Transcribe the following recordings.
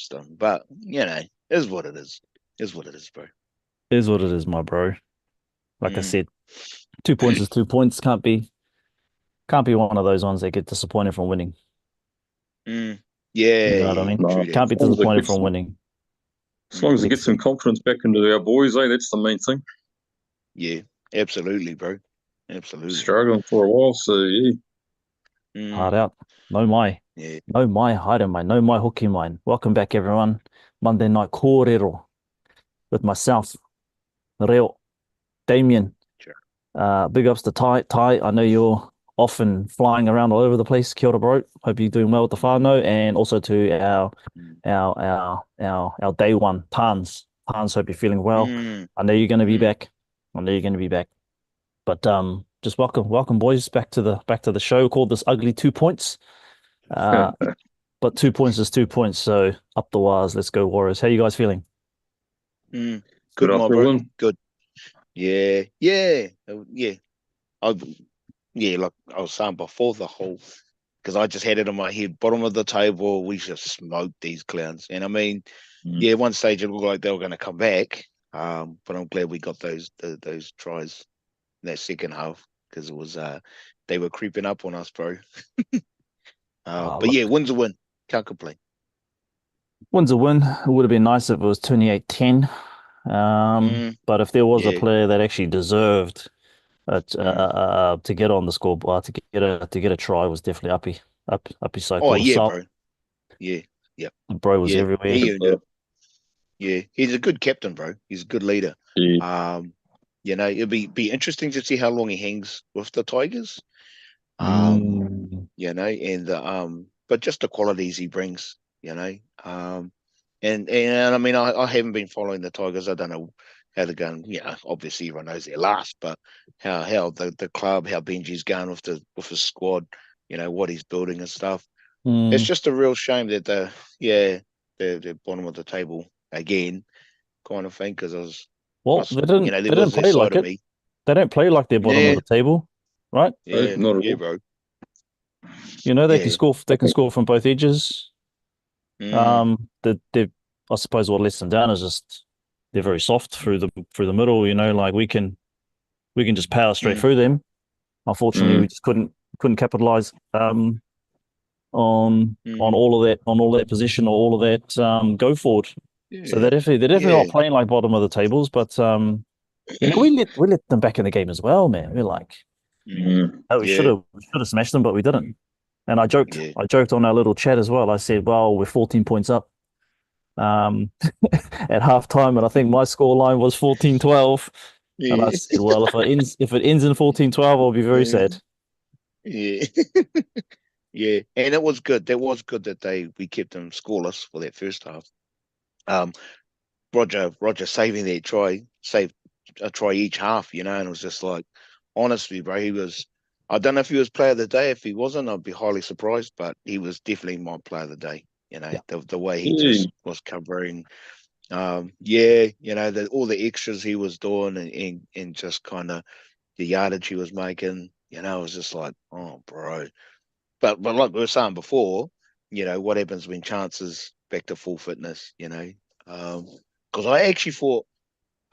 them. But is what it is. Is what it is, bro. Is what it is, my bro. Like I Mm, said, 2 points is 2 points. Can't be one of those ones that get disappointed from winning. mm. You Yeah, know what I yeah, mean? true No, that. Can't be disappointed from winning. as long as they get some Exactly. confidence back into our boys, that's the main thing. Yeah, absolutely, bro. Absolutely. Struggling for a while, so yeah. Hard Mm, out. No mai. yeah, No mai, haere mai. No mai hoki mai. Welcome back, everyone. Monday Night Kōrero with myself, Reo, Damien. sure. Big ups to Ty. Ty, I know you're off and flying around all over the place. Kia ora, bro. Hope you're doing well with the whānau. And also to our Mm, our our our day one, Tans. Tans, hope you're feeling well. mm, I know you're going to be mm. back. I know you're going to be back. But just welcome, boys, back to the show called This Ugly 2 Points. Uh, but 2 points is 2 points, so up the wires. Let's go, Warriors. How you guys feeling? Mm. Good Good, my bro. afternoon. Good. Yeah, yeah, yeah. I, yeah, like I was saying before, because I just had it in my head, bottom of the table, we just smoked these clowns. And I mean, Mm. yeah, one stage it looked like they were going to come back. But I'm glad we got those tries in that second half because it was they were creeping up on us, bro. But Look, yeah, win's a win. Can't complain. win's a win. It would have been nice if it was 28-10. Mm, But if there was a yeah. player that actually deserved Mm. to get on the scoreboard, to get a try, was definitely Uppy Oh Saitoa yeah, Sal. bro. Yeah, yeah, Bro was yeah. everywhere. He earned it. Yeah, he's a good captain, bro. He's a good leader. Yeah. Um, it'll be interesting to see how long he hangs with the Tigers. Um, Mm. and but just the qualities he brings, and I mean, I haven't been following the Tigers. I don't know how they're going. Obviously everyone knows they're last, but how the club, how Benji's going with the squad, what he's building and stuff. It's Mm. just a real shame that they're bottom of the table again, kind of thing. Because Well, they didn't there they didn't was that play side like of it. me. They don't play like they're bottom of Yeah, the table, right? yeah, Not at yeah, all. bro. You know they can Yeah. score. They can score from both edges. Mm, I suppose what lets them down is just they're very soft through the middle. Like we can just power straight mm, through them. Unfortunately, Mm. we just couldn't capitalize on mm. all that position or all of that go forward. So Yeah, they're definitely not yeah. playing like bottom of the tables, but we let them back in the game as well, man. We're like, Mm, Mm. oh, we should yeah, have we should have smashed them, but we didn't. And I joked yeah. I joked on our little chat as well. I said, well, we're 14 points up at halftime, and I think my score line was 14-12. And I Yeah. said, well, if it ends in 14-12, I'll be very Yeah. sad. Yeah. Yeah. And it was good. That was good that we kept them scoreless for that first half. Um, Roger saving that try, saved a try each half, and it was just like, honestly, bro, he was. I don't know if he was player of the day. If he wasn't, I'd be highly surprised. But he was definitely my player of the day. Yeah. The way he Yeah. just was covering. Yeah, all the extras he was doing and just kind of the yardage he was making. It was just like, oh, bro. But like we were saying before, what happens when chances back to full fitness? Because I actually thought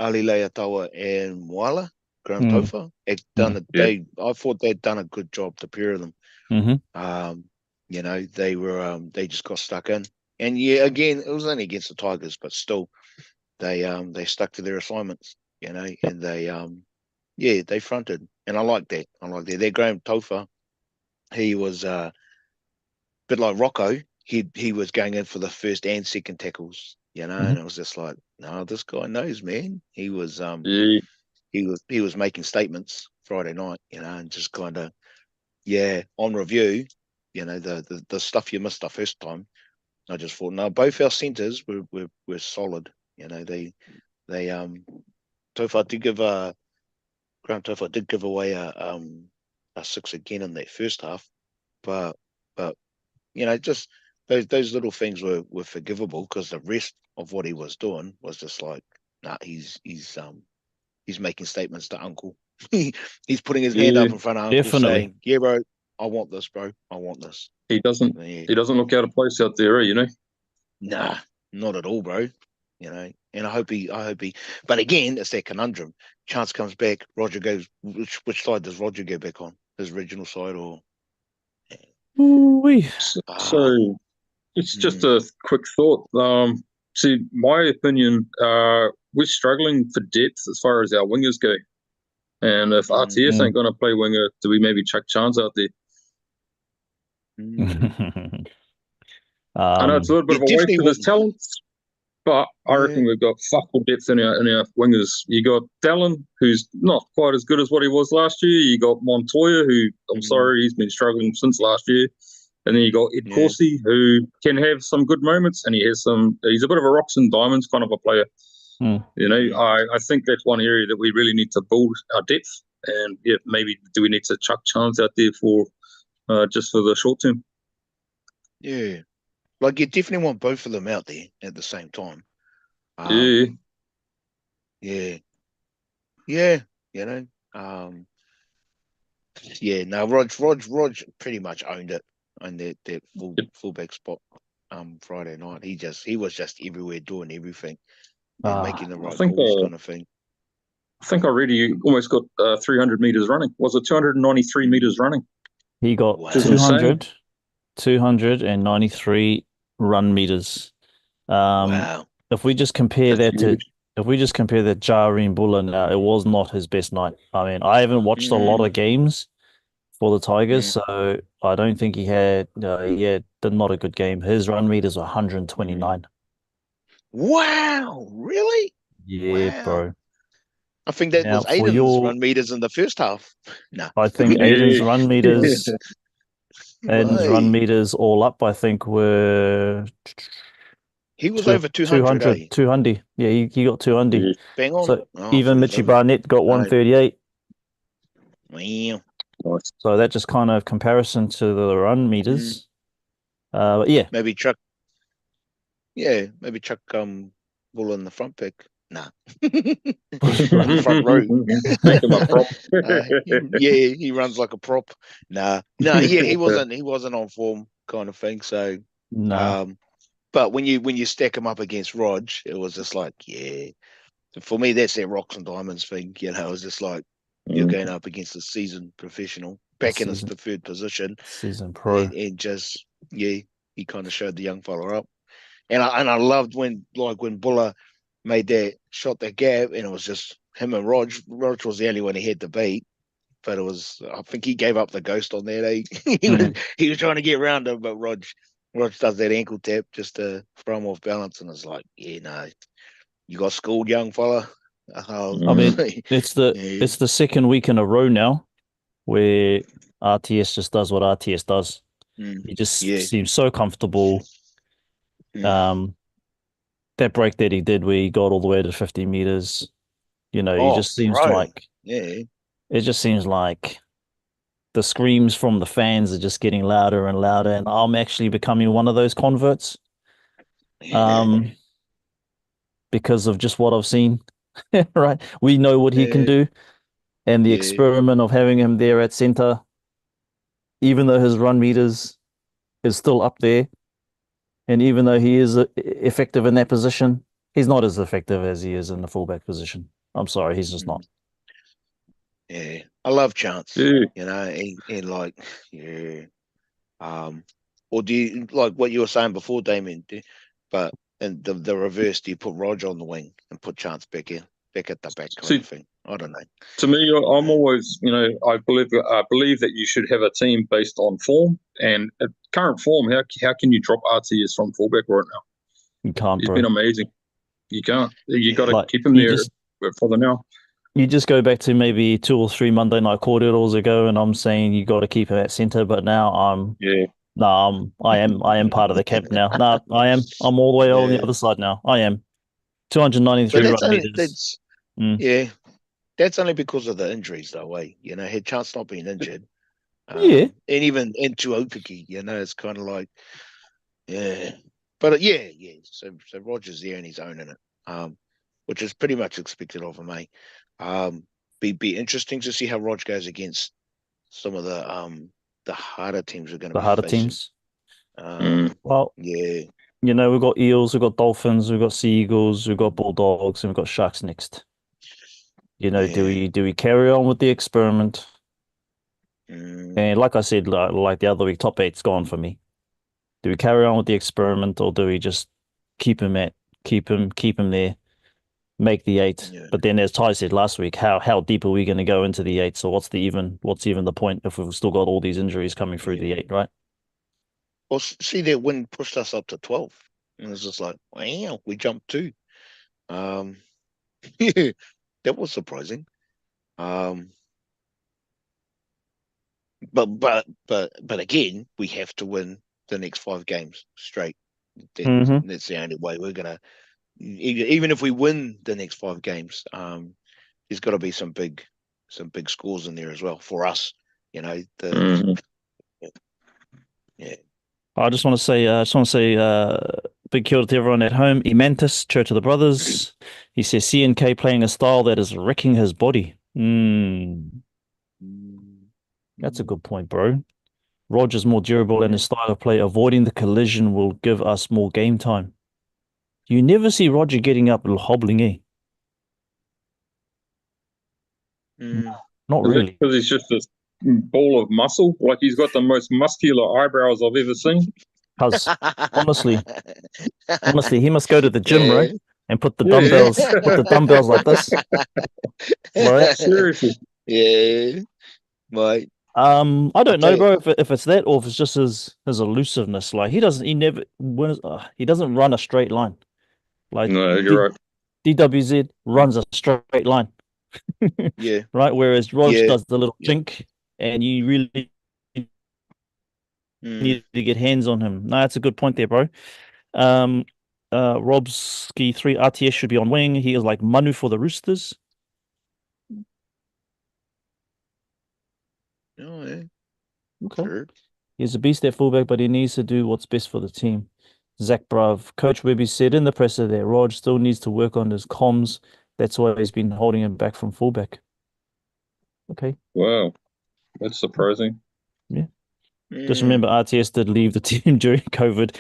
Ali Leatawa and Moala, Graham Mm, Tofa, had mm, Yeah. I thought they'd done a good job, the pair of them. hmm Um, they just got stuck in. And yeah, again, it was only against the Tigers, but still they stuck to their assignments, Yep. and they fronted. And I like that. I like that. That Graham Tofa, he was bit like Rocco, he was going in for the first and second tackles, hmm and it was just like, no, this guy knows, man. Yeah. He was making statements Friday night, and just kind of on review, the stuff you missed the first time. I just thought, no, both our centres were solid. They Tofa did give Graham Tofa did give away a six again in that first half, but but just those little things were forgivable because the rest of what he was doing was just like, nah, he's making statements to Uncle. He's putting his hand Yeah. up in front of Uncle Definitely. saying, yeah, bro, I want this, bro. I want this. He doesn't Yeah. he doesn't look out of place out there, Nah, not at all, bro. And I hope he. But again, it's that conundrum. Chance comes back. Roger goes. Which side does Roger go back on? His original side or? Ooh-wee. So it's just a quick thought. See, my opinion, we're struggling for depth as far as our wingers go. And if RTS ain't going to play winger, do we maybe chuck Chance out there? I know it's a little bit of a waste of his talents, but I reckon we've got fuck all depth in our wingers. You got Dallin, who's not quite as good as what he was last year. You got Montoya, who I'm sorry, he's been struggling since last year. And then you got Ed Corsi, who can have some good moments, and he's a bit of a rocks and diamonds kind of a player. I think that's one area that we really need to build our depth. And maybe do we need to chuck Chance out there for just for the short term? Yeah. Like, you definitely want both of them out there at the same time. Yeah. Rog pretty much owned it on that fullback spot Friday night. He was just everywhere doing everything and making the right calls kind of thing. I think I read he almost got 300 meters running. Was it 293 meters running? He got 293 run meters. Wow. If we just compare that to Jahream Buller now, it was not his best night. I mean, I haven't watched a lot of games for the Tigers, so I don't think he did not a good game. His run meters were 129. Wow, really? Yeah, wow. Bro. I think that was Aiden's run meters in the first half. No. I think Aiden's run meters run meters all up, I think, were... He was over 200. 200. Yeah, he got 200. Bang on. So even Mitchie Barnett got 138. Wow. So that just kind of comparison to the run meters. But yeah. Maybe chuck Bull in the front pick. Nah. Front row. Make him a prop. He runs like a prop. Nah, he wasn't on form kind of thing. So but when you stack him up against Rog, it was just like, for me, that's that rocks and diamonds thing. It was just like you're going up against a seasoned professional back in his preferred position, seasoned pro, and just he kind of showed the young fella up. And I loved when Buller made that shot, that gap, and it was just him and Rog. Rog was the only one he had to beat, but I think he gave up the ghost on that. He was trying to get around him, but Rog does that ankle tap just to throw him off balance, and it's like, you got schooled, young fella. I mean, it's the second week in a row now where RTS just does what RTS does. He just seems so comfortable. That break that he did where he got all the way to 50 meters, he just seems like it just seems like the screams from the fans are just getting louder and louder, and I'm actually becoming one of those converts because of just what I've seen. Right, we know what he can do, and the experiment of having him there at center, even though his run meters is still up there, and even though he is effective in that position, he's not as effective as he is in the fullback position. I'm sorry, he's just not. Yeah, I love Chance. And or do you like what you were saying before, Damien? But in the reverse, do you put Roger on the wing and put Chance back at the back kind of thing? I don't know. To me, I'm always, I believe that you should have a team based on form, and at current form, how can you drop RTS from fullback right now? You can't. He's been amazing. You can't. You got to keep him there for the now. You just go back to maybe 2 or 3 Monday night corridors ago, and I'm saying you got to keep him at center. But now I am part of the camp now. No, I am. I'm all the way on the other side now. I am. 293 run meters. That's only because of the injuries, though. Had Chance not been injured, and even into Opiki, it's kind of like, but So Roger's there and he's owning it, which is pretty much expected of him, Be interesting to see how Rog goes against some of the harder teams we're going to be harder facing. teams. Well, You know, we've got Eels, we've got Dolphins, we've got Sea Eagles, we've got Bulldogs, and we've got Sharks next. You know, do we carry on with the experiment? And like I said, like the other week, top eight's gone for me. Do we carry on with the experiment, or do we just keep him there, make the eight? Yeah. But then, as Ty said last week, how deep are we going to go into the eight? So what's even the point if we've still got all these injuries coming through the eight, right? Well, see, that win pushed us up to 12, and it's just like, wow, we jumped 2. Yeah, that was surprising. But again, we have to win the next 5 games straight. That's the only way we're gonna. Even if we win the next 5 games, there's got to be some big scores in there as well for us. You know, yeah. I just want to say, big kia ora to everyone at home. Emantis, Church of the Brothers. He says CNK playing a style that is wrecking his body. That's a good point, bro. Roger's more durable in his style of play. Avoiding the collision will give us more game time. You never see Roger getting up and hobbling, eh? Not really. Because he's just this ball of muscle. Like he's got the most muscular eyebrows I've ever seen. Because honestly, he must go to the gym, right? And put the dumbbells like this. Right? Seriously. Yeah. Right. I don't know, bro, if it's that or if it's just his elusiveness. Like he doesn't run a straight line. Like no, you're right. DWZ runs a straight line. Yeah. Right. Whereas Rog does the little jink, and you really need to get hands on him. No, that's a good point there, bro. Rob's ski 3 RTS should be on wing. He is like Manu for the Roosters. Oh, yeah. Okay. Sure. He's a beast at fullback, but he needs to do what's best for the team. Zach Brav, Coach Webby said in the presser that Rog still needs to work on his comms. That's why he's been holding him back from fullback. Okay. Wow. That's surprising. Yeah. Just remember, RTS did leave the team during COVID.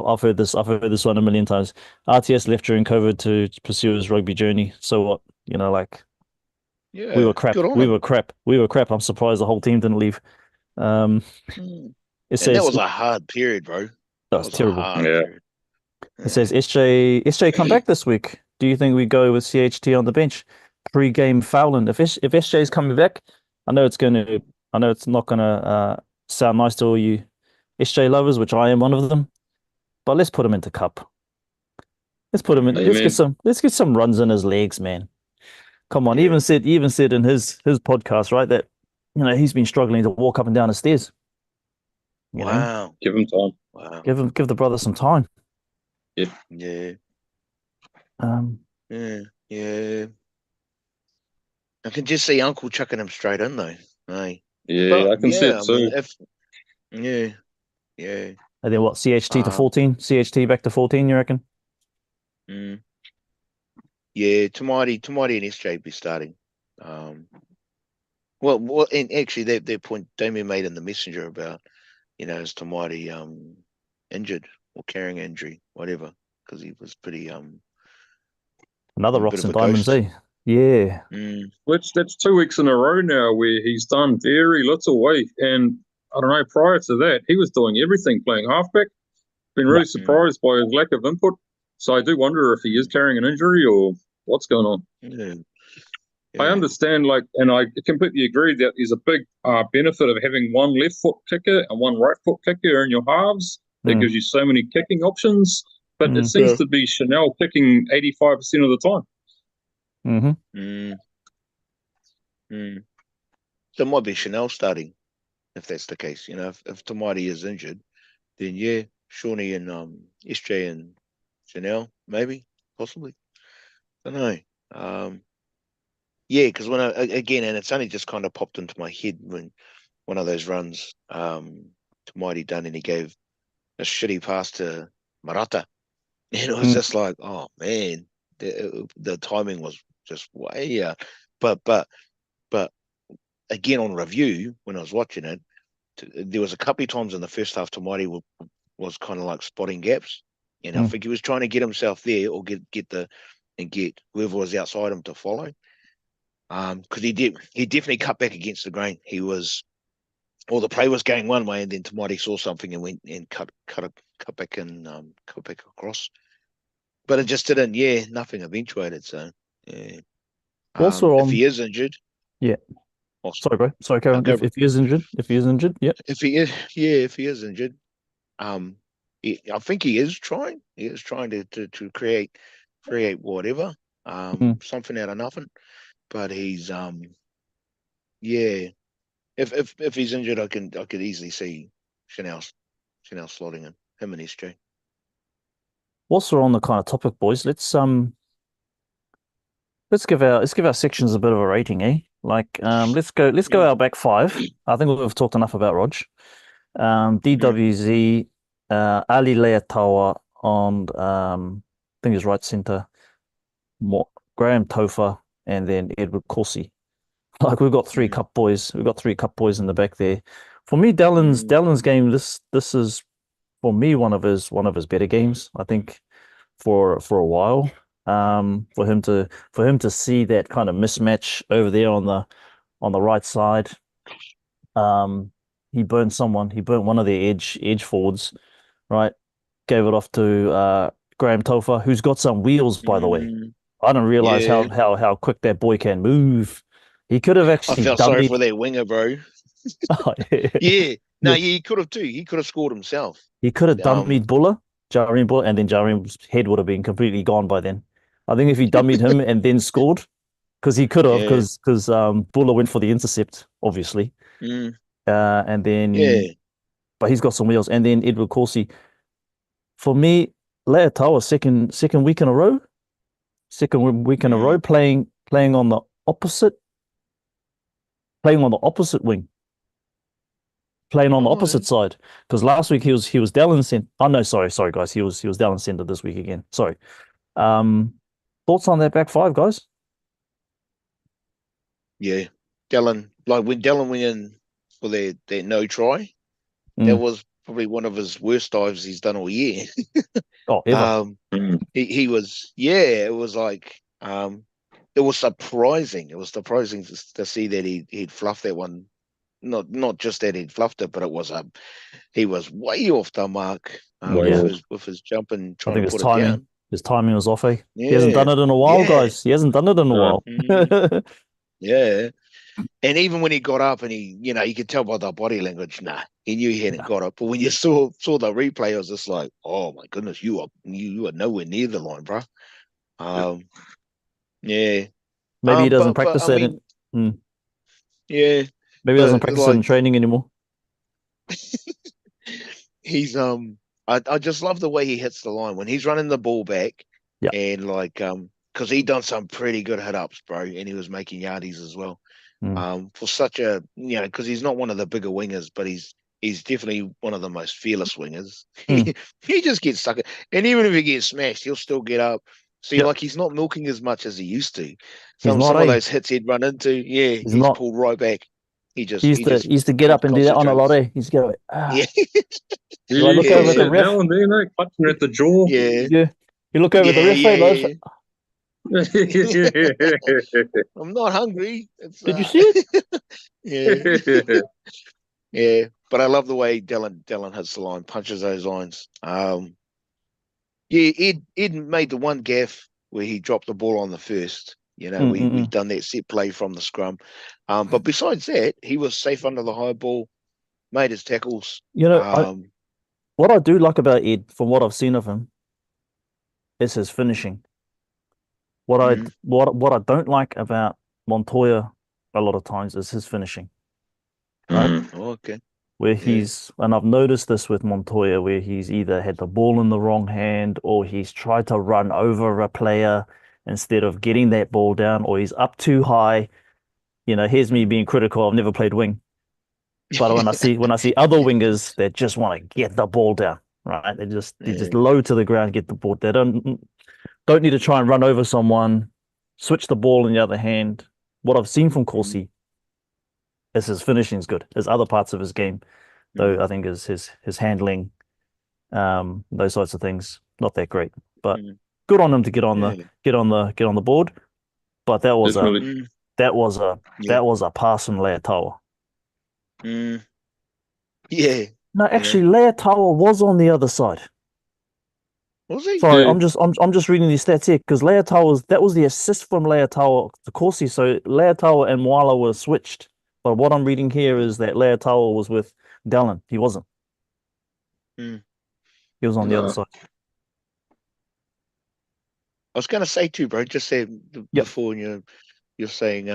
I've heard this one a million times. RTS left during COVID to pursue his rugby journey. So what? You know, like, we were crap. We were crap. I'm surprised the whole team didn't leave. It says that was a hard period, bro. That was terrible. Period. It says SJ come back this week. Do you think we go with CHT on the bench? Pre-game fouling. If SJ is coming back, I know it's not gonna sound nice to all you SJ lovers, which I am one of them. But let's put him into cup. Let's put him in. Let's get some runs in his legs, man. Come on. He even said in his podcast, right, that he's been struggling to walk up and down the stairs. Wow. Give him time. Wow. Give the brother some time. Yep. Yeah. Yeah. I can just see Uncle chucking him straight in though. Hey. Yeah, I can see it too. Yeah. And then what? CHT to 14? CHT back to 14, you reckon? Yeah, Tamati and SJ be starting. Well, and actually that point Damien made in the messenger about, is Tamati injured or carrying injury, whatever, because he was pretty another rocks and diamonds, eh? Yeah. That's 2 weeks in a row now where he's done very little weight, and I don't know. Prior to that, he was doing everything, playing halfback. Been really surprised by his lack of input. So I do wonder if he is carrying an injury or what's going on. Yeah. I understand, and I completely agree that there's a big benefit of having one left foot kicker and one right foot kicker in your halves. That gives you so many kicking options. But it seems to be Chanel kicking 85% of the time. So it might be Chanel starting, if that's the case. If Tamati is injured, then Shawnee and SJ and Chanel, maybe, possibly. I don't know. Because when again, and it's only just kind of popped into my head when one of those runs Tamati done, and he gave a shitty pass to Marata, and it was just like, oh man, the timing was just way out. But again, on review, when I was watching it, there was a couple of times in the first half Tamati would was kind of like spotting gaps. And I think he was trying to get himself there or get whoever was outside him to follow. Because he definitely cut back against the grain. The play was going one way, and then Tamati saw something and went and cut back and cut back across. But it just didn't. Yeah, nothing eventuated. So yeah. Also, if he is injured, yeah. Oh, sorry, bro. Sorry, Karen. If he is injured, yeah. If he is injured, I think he is trying. He is trying to create whatever, something out of nothing. But he's yeah. If he's injured, I could easily see Chanel slotting in him and SJ. Whilst we're on the kind of topic, boys, let's give our sections a bit of a rating, eh? Like let's go our back five. I think we've talked enough about Rog. DWZ, Ali Leatawa on I think he's right centre, Graham Tofa, and then Edward Corsi. Like we've got three cup boys. We've got three cup boys in the back there. For me, Dallin's game. This is for me one of his better games. I think for a while. For him to see that kind of mismatch over there on the right side. He burnt someone. He burnt one of their edge forwards, right? Gave it off to Graham Tofa, who's got some wheels, by the way. I didn't realize how quick that boy can move. He could have actually. I felt sorry for their winger, bro. Oh, yeah. Yeah. No, he could have too. He could have scored himself. He could have dummied Jahream Buller, and then Jahream's head would have been completely gone by then. I think if he dummied him and then scored, because he could have, because Buller went for the intercept, obviously. And then, but he's got some wheels. And then Edward Corsi. For me, Leatawa second week in a row, playing on the opposite wing, playing on the opposite side. Because last week he was Dallin centre. Oh no, sorry guys, he was Dallin centre this week again. Sorry. Thoughts on that back five, guys? Yeah, Dallin. Like when Dallin went in for their no try, that was probably one of his worst dives he's done all year. Oh, ever. He was. Yeah, it was like it was surprising. It was surprising to see that he'd fluffed that one. Not just that he'd fluffed it, but it was he was way off the mark with his jump and trying to put it down. His timing was off, eh? Yeah. He hasn't done it in a while, guys. He hasn't done it in a while. Yeah. And even when he got up and you could tell by the body language, he knew he hadn't got up. But when you saw the replay, it was just like, oh my goodness, you are nowhere near the line, bro. Yeah. Maybe he doesn't practice that. Yeah. Maybe he doesn't practice it in training anymore. He's I just love the way he hits the line when he's running the ball back, and because he done some pretty good hit ups, bro, and he was making yardies as well. For such a because he's not one of the bigger wingers, but he's definitely one of the most fearless wingers. He just gets stuck, and even if he gets smashed, he'll still get up. See, like he's not milking as much as he used to. Some of those hits he'd run into, he's pulled right back. He used to get up and do that on a lot, eh? He's go, Yeah. Do I look over the ref? Now and then, clutching at the jaw. Yeah. You look over the ref, I'm not hungry. Did you see it? Yeah. But I love the way Dallin hits the line, punches those lines. Ed made the one gaff where he dropped the ball on the first. We've done that set play from the scrum. But besides that, he was safe under the high ball, made his tackles. What I do like about Ed, from what I've seen of him, is his finishing. What I don't like about Montoya a lot of times is his finishing. Right? Okay. Where and I've noticed this with Montoya, where he's either had the ball in the wrong hand or he's tried to run over a player instead of getting that ball down, or he's up too high. Here's me being critical. I've never played wing. But when I see other wingers that just want to get the ball down, right? They just low to the ground, get the ball. They don't need to try and run over someone, switch the ball in the other hand. What I've seen from Corsi is his finishing's good. His other parts of his game, though, I think is his handling, those sorts of things. Not that great, but good on him to get on the board. But that was a pass from Leotawa. Yeah. No, actually, Leotawa was on the other side. Was he? Sorry, I'm just reading these stats here because that was the assist from Leotawa to Corsi. So Leotawa and Moala were switched. But what I'm reading here is that Leotawa was with Dallin. He wasn't. He was on the other side. I was going to say too, bro. Just said before you're saying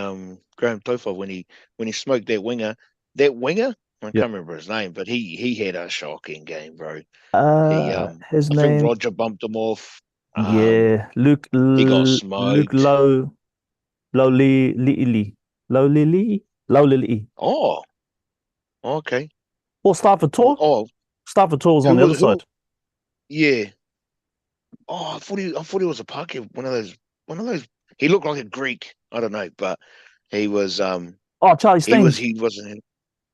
Graham Tofa when he smoked that winger. I can't remember his name, but he had a shocking game, bro. His I name. think Roger bumped him off. Luke. He got smoked. Luke Lowlili. Oh, okay. Or Stafford Tor. Oh, Stafford Tor was on the other side. Yeah. Oh, I thought he was a Paki. One of those. He looked like a Greek. I don't know, but he was. Charlie Staines. He wasn't.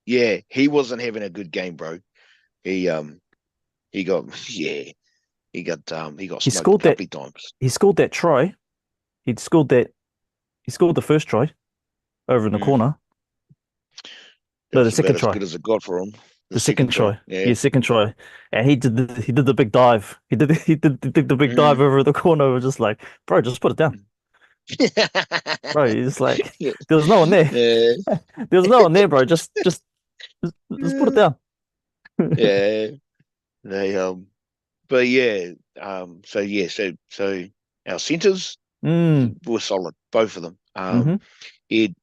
Yeah, he wasn't having a good game, bro. He got smoked a couple of times. He scored that try. He scored the first try over in the corner. No, the second try. As good as it got for him. The second try. Yeah, second try. And he did the big dive. He did the big dive over the corner. We're just like, bro, just put it down. Bro, he's like, there was no one there. There was no one there, bro. Just put it down. Yeah. So our centers were solid, both of them. Ed,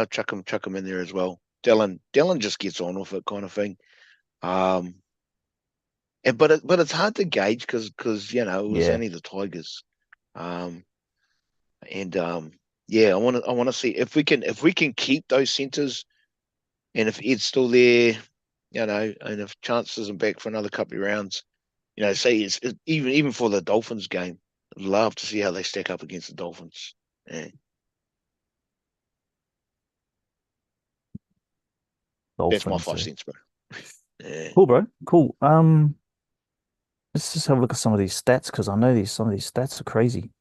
chuck him in there as well. Dallin just gets on with it, kind of thing. But it's hard to gauge because it was only the Tigers. I want to see if we can keep those centers, and if Ed's still there, and if Chance isn't back for another couple of rounds, say it's even for the Dolphins game, I'd love to see how they stack up against the Dolphins. Yeah. That's my 5 cents, bro. Yeah. Cool, bro. Cool. Let's just have a look at some of these stats because I know some of these stats are crazy.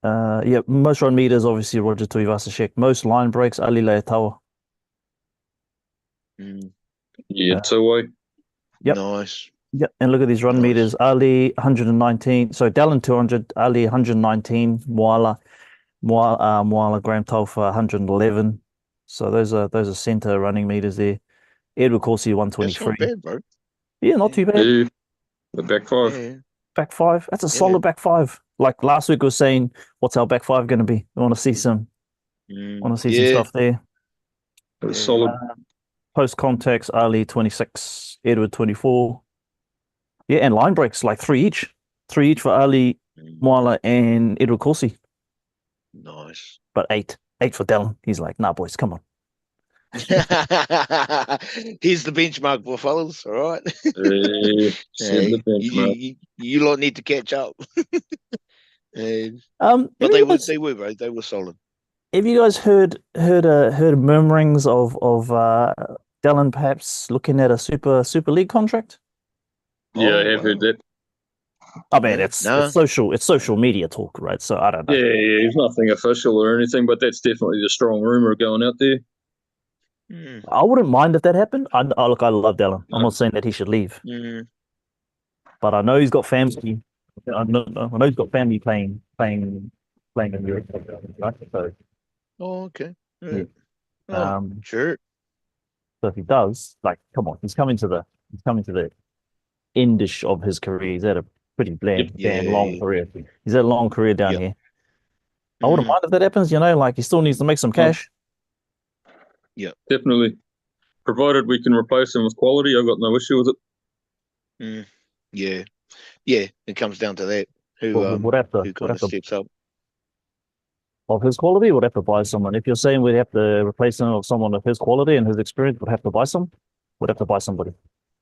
Most run meters, obviously Roger Tuivasa-Sheck. Most line breaks, Ali Leotawa. two-way. Yep. Nice. Yep, and look at these run meters. Ali 119. So Dallin 200, Ali 119, Moala Graham Tofa 111. So those are center running meters there. Edward Corsi 123. That's not bad, bro. Yeah, not too bad. Yeah. The back five. Yeah. Back five. That's a solid back five. Like last week, we was saying, what's our back five going to be? We want to see some. Want to see some stuff there. That's solid. Post contacts, Ali 26, Edward 24. Yeah, and line breaks like 3 each. 3 each for Ali, Moala, and Edward Corsi. Nice. But 8 for Dallin. He's like, nah, boys, come on. Here's the benchmark, fellas. All right. You lot need to catch up. But they were, bro. They were solid. Have you guys heard murmurings of Dallin perhaps looking at a Super League contract? Yeah, I have heard that. I mean, it's social media talk, right? So I don't know. Yeah, it's nothing official or anything, but that's definitely the strong rumor going out there. I wouldn't mind if that happened. I love Dallin. I'm not saying that he should leave, but I know he's got family. I know he's got family playing in Europe, right? So. Oh, okay. Yeah. Sure. So if he does, like, come on, he's coming to the endish of his career. He's had a pretty damn long career. He's had a long career down here. I wouldn't mind if that happens. Like he still needs to make some cash. Yeah, definitely. Provided we can replace him with quality, I've got no issue with it. Yeah. It comes down to that. Who kind of steps up. Of his quality, would have to buy someone. If you're saying we'd have to replace him with someone of his quality and his experience, would have to buy some. Would have to buy somebody.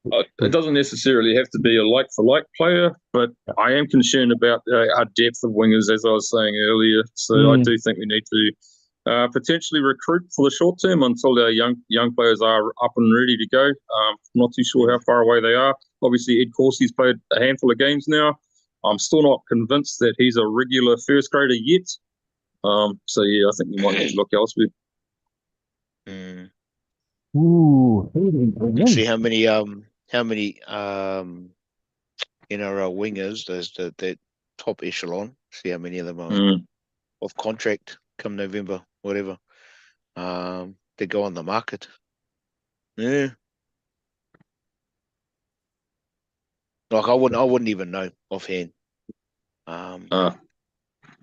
It doesn't necessarily have to be a like-for-like player, but I am concerned about our depth of wingers, as I was saying earlier. So I do think we need to Potentially recruit for the short term until their young players are up and ready to go. Not too sure how far away they are. Obviously, Ed Corsey's played a handful of games now. I'm still not convinced that he's a regular first grader yet. So yeah, I think we might need to look elsewhere. Ooh, see how many NRL wingers there's that top echelon. See how many of them are off contract come November, whatever. They go on the market. Yeah. Like I wouldn't even know offhand. No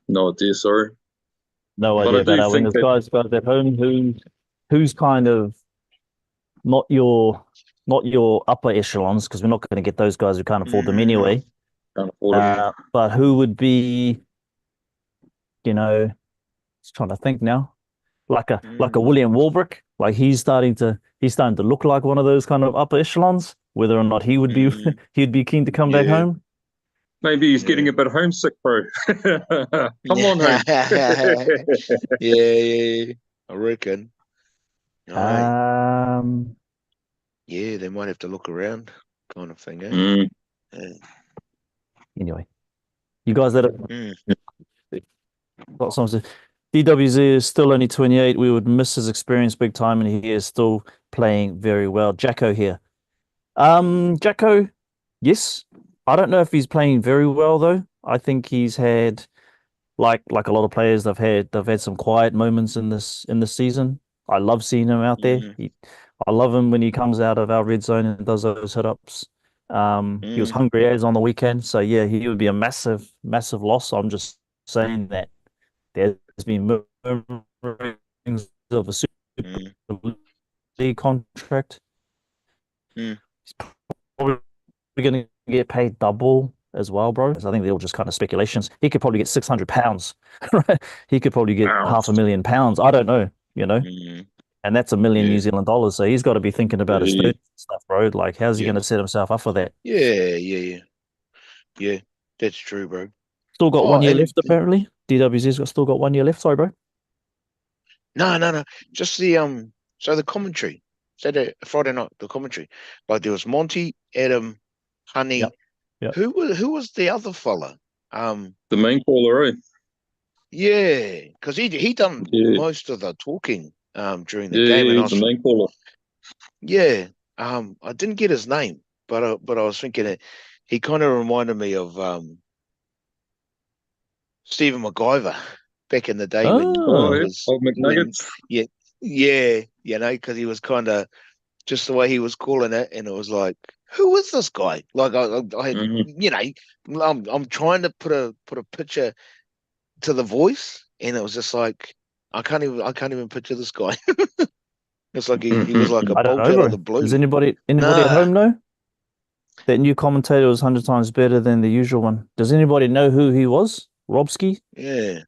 idea, sorry. No idea about our wingers, guys at home. Who's kind of not your upper echelons, because we're not going to get those guys who can't afford them anyway. Can't afford them. But who would be, just trying to think now, like a William Warbrick, like he's starting to look like one of those kind of upper echelons. Whether or not he would be he'd be keen to come back home. Maybe he's getting a bit homesick, bro. Come on, home. Yeah, I reckon. Yeah, they might have to look around, kind of thing. Yeah. Anyway, you guys that have got something. DWZ is still only 28. We would miss his experience big time, and he is still playing very well. Jacko here. Jacko, yes. I don't know if he's playing very well though. I think he's had like a lot of players, they've had some quiet moments in this season. I love seeing him out there. I love him when he comes out of our red zone and does those hit ups. He was hungry as on the weekend, so yeah, he would be a massive loss. I'm just saying that there's been murmurings of a Super League contract. He's probably going to get paid double as well, bro. So I think they're all just kind of speculations. He could probably get £600, right? He could probably get £500,000. I don't know, and that's $1 million New Zealand dollars. So he's got to be thinking about his food stuff, bro. Like, how's he going to set himself up for that? Yeah. That's true, bro. Still got 1 year left, apparently. DWZ's still got 1 year left. Sorry, bro. No. Just the So the commentary. Saturday, Friday night, the commentary. Like there was Monty, Adam, Honey. Yep. Who was the other fella? The main caller, right? Yeah, because he done most of the talking during the game. And he's the main caller. Yeah. I didn't get his name, but I was thinking that he kind of reminded me of Stephen McIver back in the day when he was McNuggets. Because he was kind of just the way he was calling it, and it was like, who is this guy? Like I'm trying to put a picture to the voice, and it was just like I can't even picture this guy. It's like he was like a bolt out of the blue. Does anybody at home know? That new commentator was 100 times better than the usual one. Does anybody know who he was? Robski? Yeah.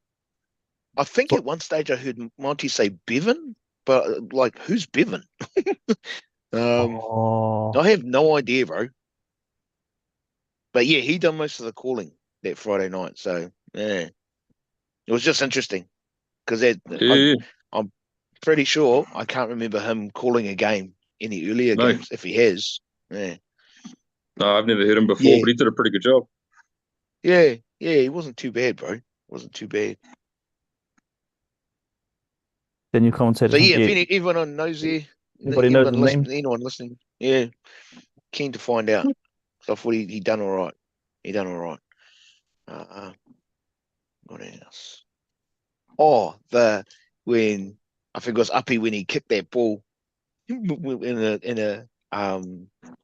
I think at one stage I heard Monty say Bevan, but like, who's Bevan? I have no idea, bro. But yeah, he done most of the calling that Friday night. So yeah, it was just interesting because I'm pretty sure I can't remember him calling a game any earlier games. If he has, yeah. No, I've never heard him before, but he did a pretty good job. Yeah, he wasn't too bad, bro. Wasn't too bad. Then you commentated. So yeah, if anyone knows there, anyone listening, yeah, keen to find out. So I thought he done all right. He done all right. What else? When I think it was Uppy when he kicked that ball in a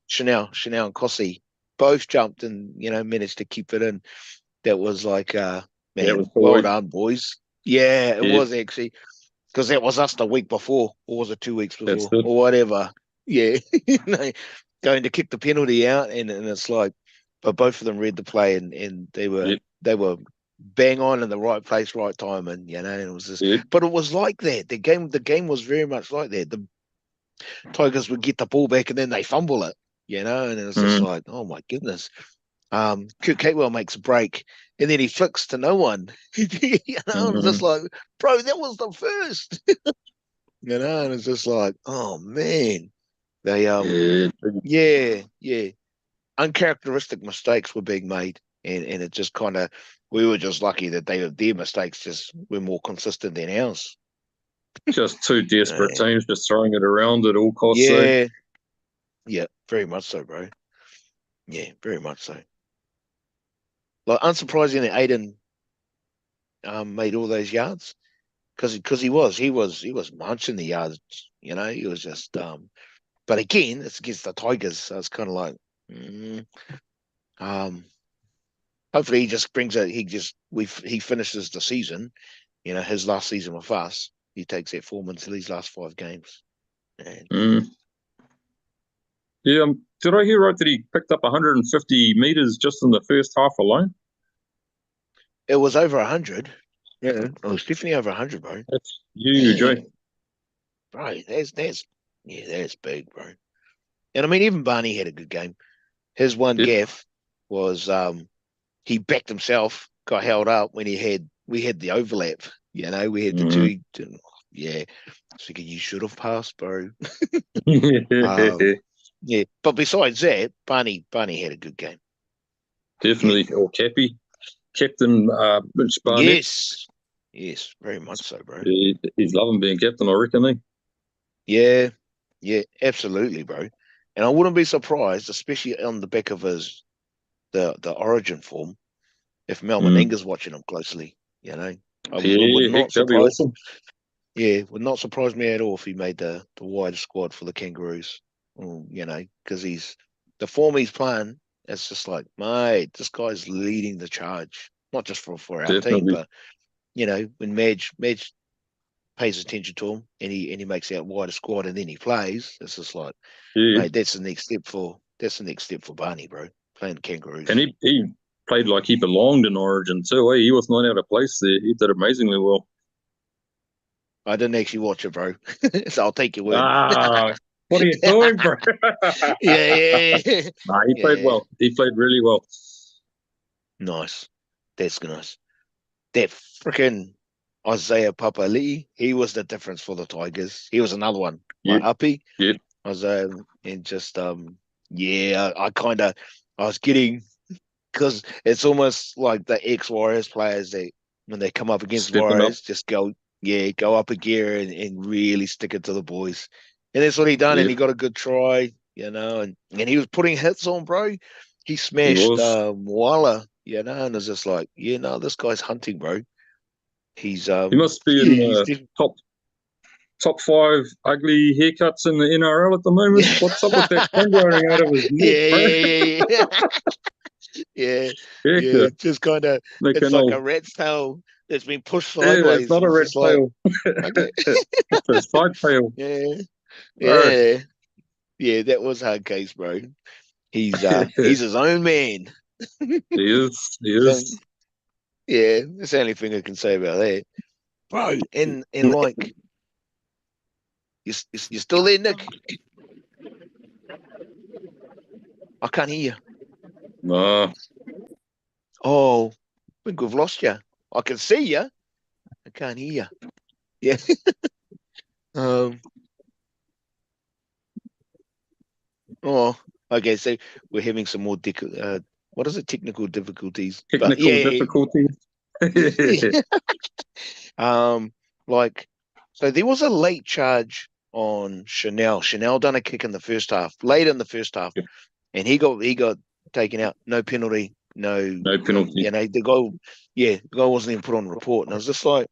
Chanel and Kossi both jumped and managed to keep it in. That was like well done, boys. Yeah, it was actually, because that was us the week before, or was it 2 weeks before, or whatever. Yeah, going to kick the penalty out, and it's like, but both of them read the play, and they were bang on in the right place, right time, and it was just. But it was like that. The game was very much like that. The Tigers would get the ball back, and then they fumble it, and it was just like, oh my goodness. Kurt Capewell makes a break, and then he flicks to no one. And it's just like, bro, that was the first. And it's just like, oh man, they yeah, uncharacteristic mistakes were being made, and it just kind of, we were just lucky that their mistakes just were more consistent than ours. Just two desperate teams just throwing it around at all costs. Yeah, very much so, bro. Yeah, very much so. Like, unsurprisingly, Aiden made all those yards because he was munching the yards. He was just But again, it's against the Tigers, so it's kind of like, hopefully he just brings it. He finishes the season, his last season with us. He takes that form into these last 5 games. Yeah, did I hear right that he picked up 150 meters just in the first half alone? It was over 100. Yeah, it was definitely over 100, bro. That's huge, eh? Bro, that's big, bro. And I mean, even Barney had a good game. His one gaff was he backed himself, got held up when we had the overlap. We had the two. Yeah, so you should have passed, bro. Yeah, but besides that, Barney had a good game. Definitely, or Cappy, Captain Mitch Barnett. Yes, very much so, bro. He's loving being captain, I reckon. Yeah, absolutely, bro. And I wouldn't be surprised, especially on the back of the Origin form, if Mal Meninga's watching him closely. It would not surprise. Awesome. Yeah, would not surprise me at all if he made the wide squad for the Kangaroos. Because the form he's playing, it's just like, mate, this guy's leading the charge, not just for our team, but when Madge pays attention to him and he makes out wider squad and then he plays, it's just like, mate, that's the next step for Barney, bro, playing Kangaroos. And he played like he belonged in Origin too. He was not out of place there. He did amazingly well. I didn't actually watch it, bro. So I'll take your word. What are you doing, bro? Yeah. Nah, he played well. He played really well. Nice. That's nice. That freaking Isaiah Papali'i, he was the difference for the Tigers. He was another one. My uppy. Yeah. Isaiah, and just I was getting, because it's almost like the ex-Warriors players that when they come up against Warriors, just go up a gear and really stick it to the boys. And that's what he done, and he got a good try, and he was putting hits on, bro. He smashed Moala, and it's just like, this guy's hunting, bro. He's he must be in the top 5 ugly haircuts in the NRL at the moment. What's up with that thing growing out of his neck, Yeah. Just kind of, it's like a rat's tail that's been pushed sideways. It's not a rat's tail. It's a side tail. Yeah, that was hard case, bro. He's his own man. He is. Yeah, that's the only thing I can say about that, bro. And like, you still there, Nick? I can't hear you. No. Oh, I think we've lost you. I can see you. I can't hear you. Yeah. Oh, okay. So we're having some more what is it? Technical difficulties. Difficulties. So there was a late charge on Chanel. Chanel done a kick in the first half, late in the first half, and he got taken out. No penalty. No penalty. The goal wasn't even put on report, and I was just like,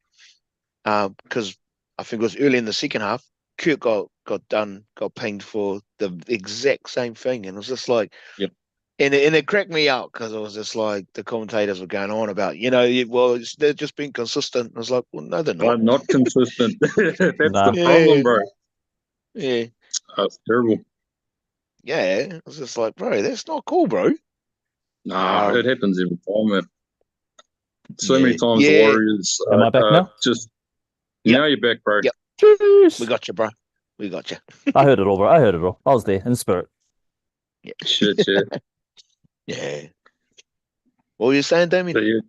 because I think it was early in the second half, Kurt got pinged for the exact same thing, and it was just like, and it cracked me up because it was just like the commentators were going on about, they're just being consistent. I was like, well, no, they're not. They're not consistent. That's the problem, bro. Yeah, that's terrible. Yeah, I was just like, bro, that's not cool, bro. Nah, it happens every time, man. So many times the Warriors. Am I back now? Now you're back, bro. Yep. We got you, bro. We got you. I heard it all, bro. I heard it all. I was there in spirit. Yeah. Shit. Yeah. What were you saying, Damien?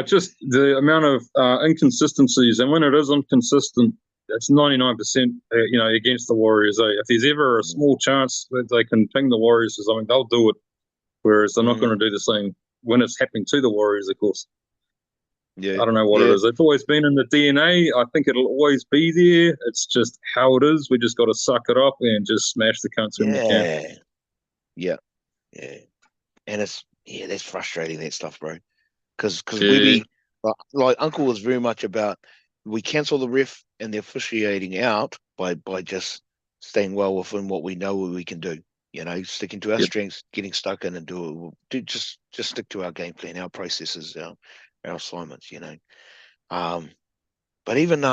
Just the amount of inconsistencies, and when it is inconsistent, it's 99%, against the Warriors. If there's ever a small chance that they can ping the Warriors or something, they'll do it. Whereas they're not going to do the same when it's happening to the Warriors, of course. Yeah, I don't know what it is. It's always been in the DNA. I think it'll always be there. It's just how it is. We just got to suck it up and just smash the cunts when we can. Yeah. And that's frustrating, that stuff, bro. Because we like Uncle was very much about, we cancel the ref and the officiating out by just staying well within what we know we can do. Sticking to our strengths, getting stuck in and just stick to our game plan, our processes, our assignments. But even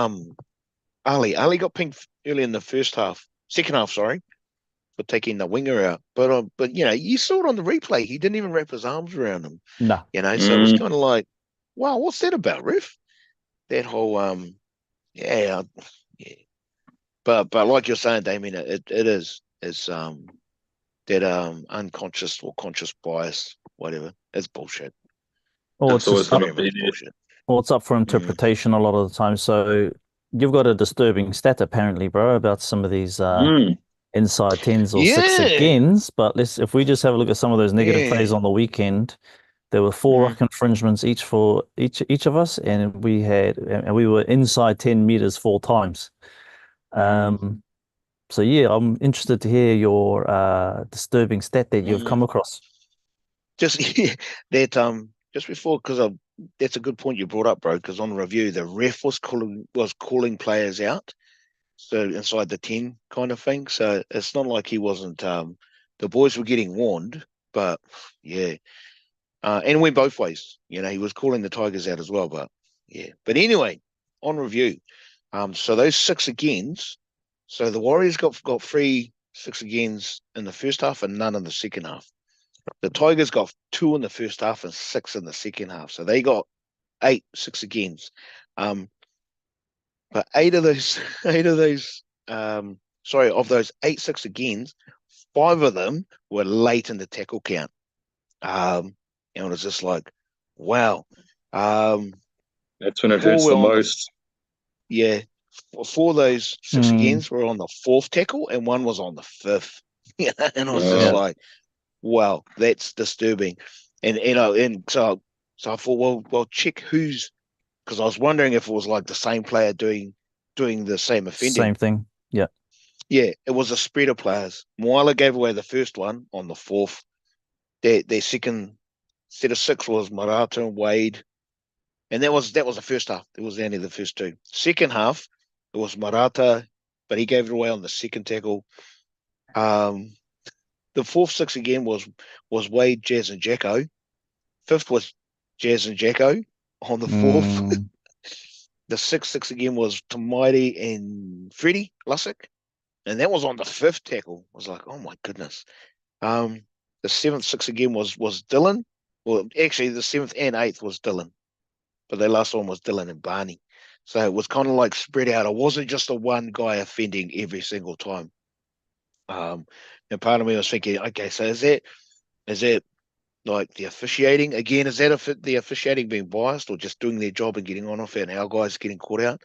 Ali got pinged early in the second half, sorry, for taking the winger out. But you saw it on the replay. He didn't even wrap his arms around him. No. So it was kind of like, wow, what's that about, ref? That whole yeah. But like you're saying, Damien, it is that unconscious or conscious bias, whatever. It's bullshit. Or it's always just bullshit. Or it's up for interpretation a lot of the time. So you've got a disturbing stat apparently, bro, about some of these inside 10s or 6 agains. But if we just have a look at some of those negative plays on the weekend, there were 4 ruck infringements each for each of us, and we were inside 10 meters 4 times. So yeah, I'm interested to hear your disturbing stat that you've come across. Just that just before, because that's a good point you brought up, bro. Because on the review, the ref was calling players out, so inside the 10 kind of thing. So it's not like he wasn't. The boys were getting warned, but yeah, and it went both ways. He was calling the Tigers out as well, but yeah. But anyway, on review, so those 6 agains. So the Warriors got 3 6 agains in the first half and none in the second half. The Tigers got 2 in the first half and 6 in the second half. So they got 8 6 agains. But of those 8 6 agains, 5 of them were late in the tackle count. And it was just like, wow. That's when it hurts the most. Yeah. 4 of those 6 agains were on the 4th tackle and 1 was on the 5th. And I was just like, wow, that's disturbing. And so I thought, well, check who's, because I was wondering if it was like the same player doing the same offending. Same thing. Yeah. Yeah, it was a spread of players. Moala gave away the first one on the 4th. Their second set of 6 was Marata and Wade. And that was the first half. It was only the first 2. Second half, it was Marata, but he gave it away on the second tackle. The 4th 6 again was Wade, Jazz, and Jacko. 5th was Jazz and Jacko on the 4th. The 6th 6 again was Tamaiti and Freddie Lussick. And that was on the 5th tackle. I was like, oh my goodness. The 7th 6 again was Dylan. Well, actually, the 7th and 8th was Dylan. But the last one was Dylan and Barney. So it was kind of like spread out. It wasn't just the one guy offending every single time. And part of me was thinking, okay, so is that like the officiating again? Is that the officiating being biased or just doing their job and getting on off it, and our guys getting caught out?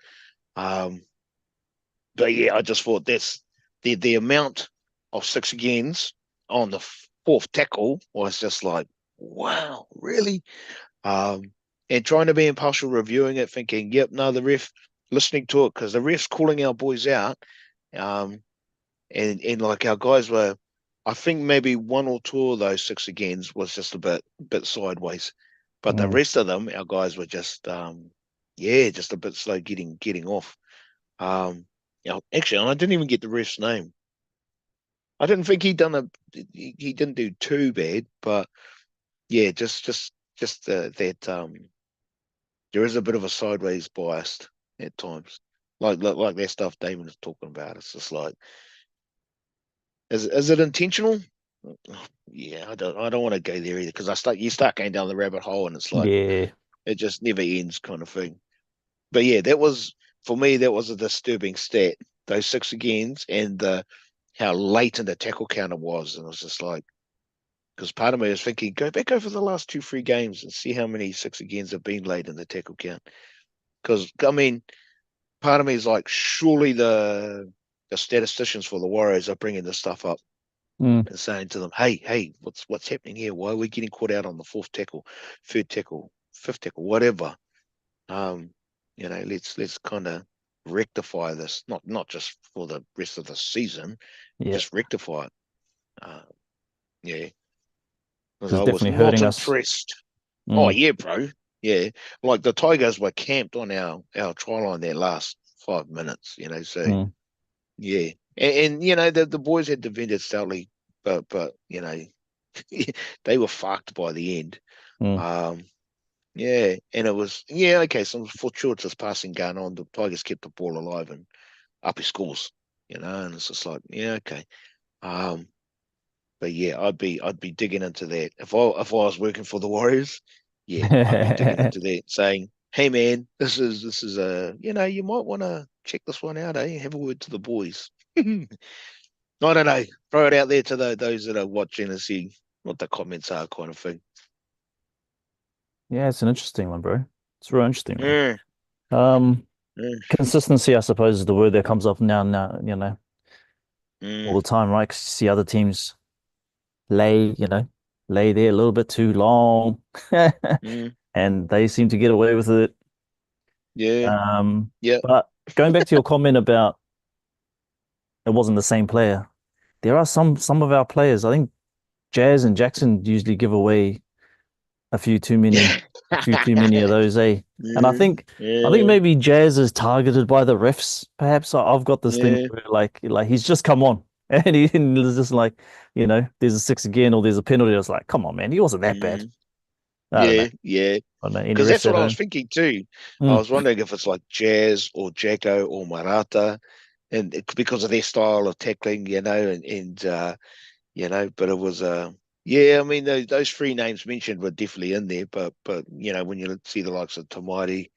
But yeah, I just thought that's the amount of 6 agains on the 4th tackle was just like, wow, really? And trying to be impartial, reviewing it, thinking, yep, no, the ref, listening to it because the ref's calling our boys out. And like our guys were, I think maybe 1 or 2 of those 6 agains was just a bit sideways, but the rest of them, our guys were just just a bit slow getting off. Actually, I didn't even get the ref's name. I didn't think he didn't do too bad, but yeah, just that there is a bit of a sideways bias at times, like that stuff Damon is talking about. It's just like, is it intentional? Yeah, I don't want to go there either because you start going down the rabbit hole and it's like it just never ends kind of thing. But yeah, for me that was a disturbing stat. Those 6 agains and how late in the tackle counter was, and it was just like, Because part of me is thinking, go back over the last 2-3 games and see how many 6 agains have been laid in the tackle count. Because I mean, part of me is like, surely the statisticians for the Warriors are bringing this stuff up and saying to them, hey, what's happening here? Why are we getting caught out on the 4th tackle, 3rd tackle, 5th tackle, whatever? Let's kind of rectify this, not just for the rest of the season, just rectify it. Because I was not impressed. Oh yeah, bro. Yeah, like the Tigers were camped on our try line their last 5 minutes. So yeah, and the boys had defended stoutly, but they were fucked by the end. Yeah, and it was okay. Some fortuitous passing going on. The Tigers kept the ball alive and up his scores. And it's just like okay. But yeah, I'd be digging into that if I was working for the Warriors. Yeah, I'd be digging into that, saying, "Hey man, this is a you might want to check this one out, eh? Have a word to the boys." I don't know. Throw it out there to those that are watching and see what the comments are, kind of thing. Yeah, it's an interesting one, bro. It's a real interesting one. Consistency, I suppose, is the word that comes up now, all the time, right? 'Cause you see other teams lay there a little bit too long, and they seem to get away with it. Yeah. But going back to your comment about it wasn't the same player, there are some of our players. I think Jazz and Jackson usually give away a few too many of those, eh? And I think maybe Jazz is targeted by the refs. Perhaps I've got this thing where like he's just come on and he's just like, there's a 6 again or there's a penalty. I was like, come on, man, he wasn't that bad. Yeah. Because that's what I was thinking too. I was wondering if it's like Jazz or Jacko or Marata, and because of their style of tackling, and but it was I mean those 3 names mentioned were definitely in there, but when you see the likes of Tamati,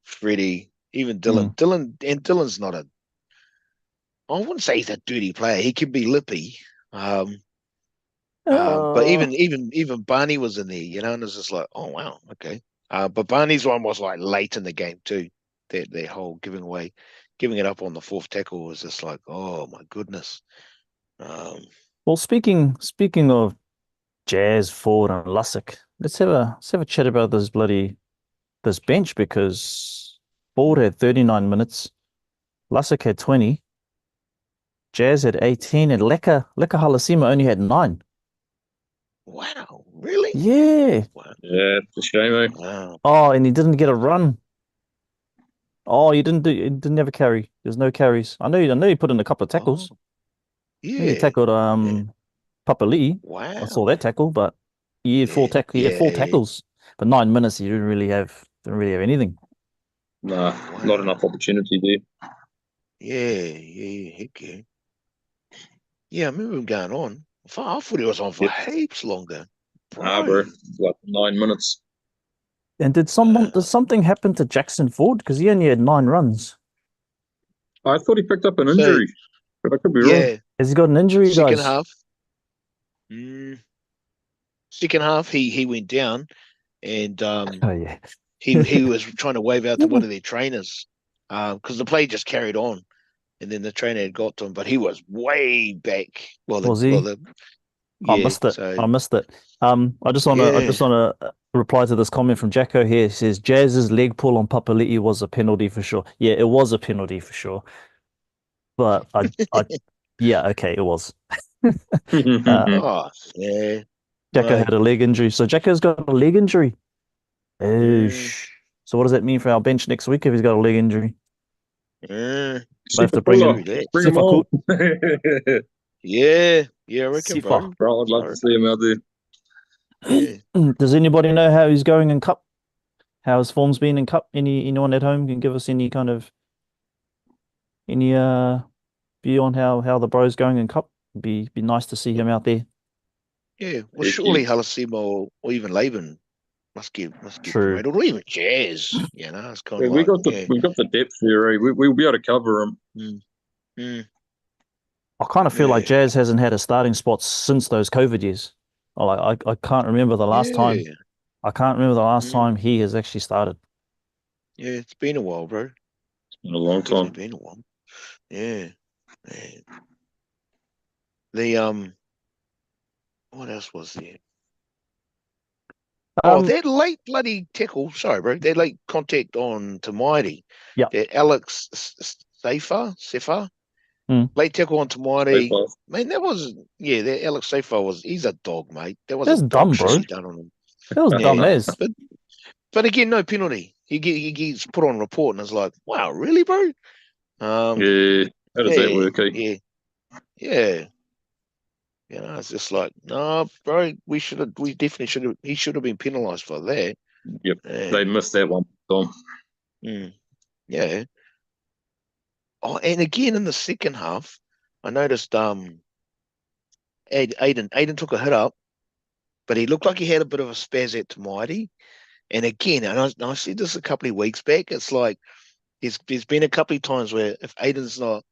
Freddie, even Dylan, Dylan's not I wouldn't say he's a dirty player. He can be lippy. But even Barney was in there, and it's just like, oh wow, okay. But Barney's one was like late in the game too. Their whole giving it up on the 4th tackle was just like, oh my goodness. Well, speaking of Jazz, Ford, and Lussick, let's have a chat about this bench, because Ford had 39 minutes, Lussick had 20, Jazz had 18, and Leka Halasima only had 9. Wow, really? Yeah. Wow. Yeah, it's a shame, eh? Wow. Oh, and he didn't get a run. Oh, he didn't have a carry. There's no carries. I know he put in a couple of tackles. Oh, yeah. He tackled Papali'i. Wow. I saw that tackle, but he had 4 tackles. But 9 minutes, he didn't really have anything. Nah, not enough opportunity there. Yeah, heck yeah. Yeah, I remember him going on. I thought he was on for heaps longer. Bro, like 9 minutes. And did something happen to Jackson Ford? Because he only had 9 runs. I thought he picked up an injury, but I could be wrong. Has he got an injury, Second guys? half. Second half, he went down, and he was trying to wave out to one of their trainers, because the play just carried on, and then the trainer had got to him, but he was way back. Was he? I missed it. I missed it. I just want to reply to this comment from Jacko here. He says Jazz's leg pull on Papali'i was a penalty for sure. Yeah, it was a penalty for sure. But yeah, okay, it was. Oh yeah. Jacko had a leg injury, so Jacko's got a leg injury. So what does that mean for our bench next week if he's got a leg injury? I have to bring him on. Yeah, I reckon, bro. I'd love to see him out there. Yeah. Does anybody know how he's going in Cup? How his form's been in Cup? Anyone at home can give us any view on how the bro's going in Cup? Be nice to see him out there. Yeah, well, surely Halasima or even Laban must get promoted, or even Jazz. It's kind of we've got the depth here. Eh? We'll be able to cover him. I kind of feel like Jazz hasn't had a starting spot since those COVID years. I can't remember the last time. Yeah. I can't remember the last Mm. time he has actually started. Yeah, it's been a while, bro. It's been a long time. It's been a while. Yeah. Man. The what else was there? That late bloody tackle. Sorry, bro. That late contact on Tamaiti. Yeah. That Alex Sefa. Late tackle on Tamaiti. Man, that that Alex Sefa he's a dog, mate. That was a dumb, dog bro. shit he done on him. That was dumb as. But again, no penalty. He gets put on report and it's like, wow, really, bro? How does that work? Yeah. It's just like, no, bro, he should have been penalised for that. Yep. They missed that one, Tom. Yeah. Oh, and again in the second half, I noticed Aiden took a hit up, but he looked like he had a bit of a spaz at Tamaiti. And again, I said this a couple of weeks back, it's like there's been a couple of times where if Aiden's not,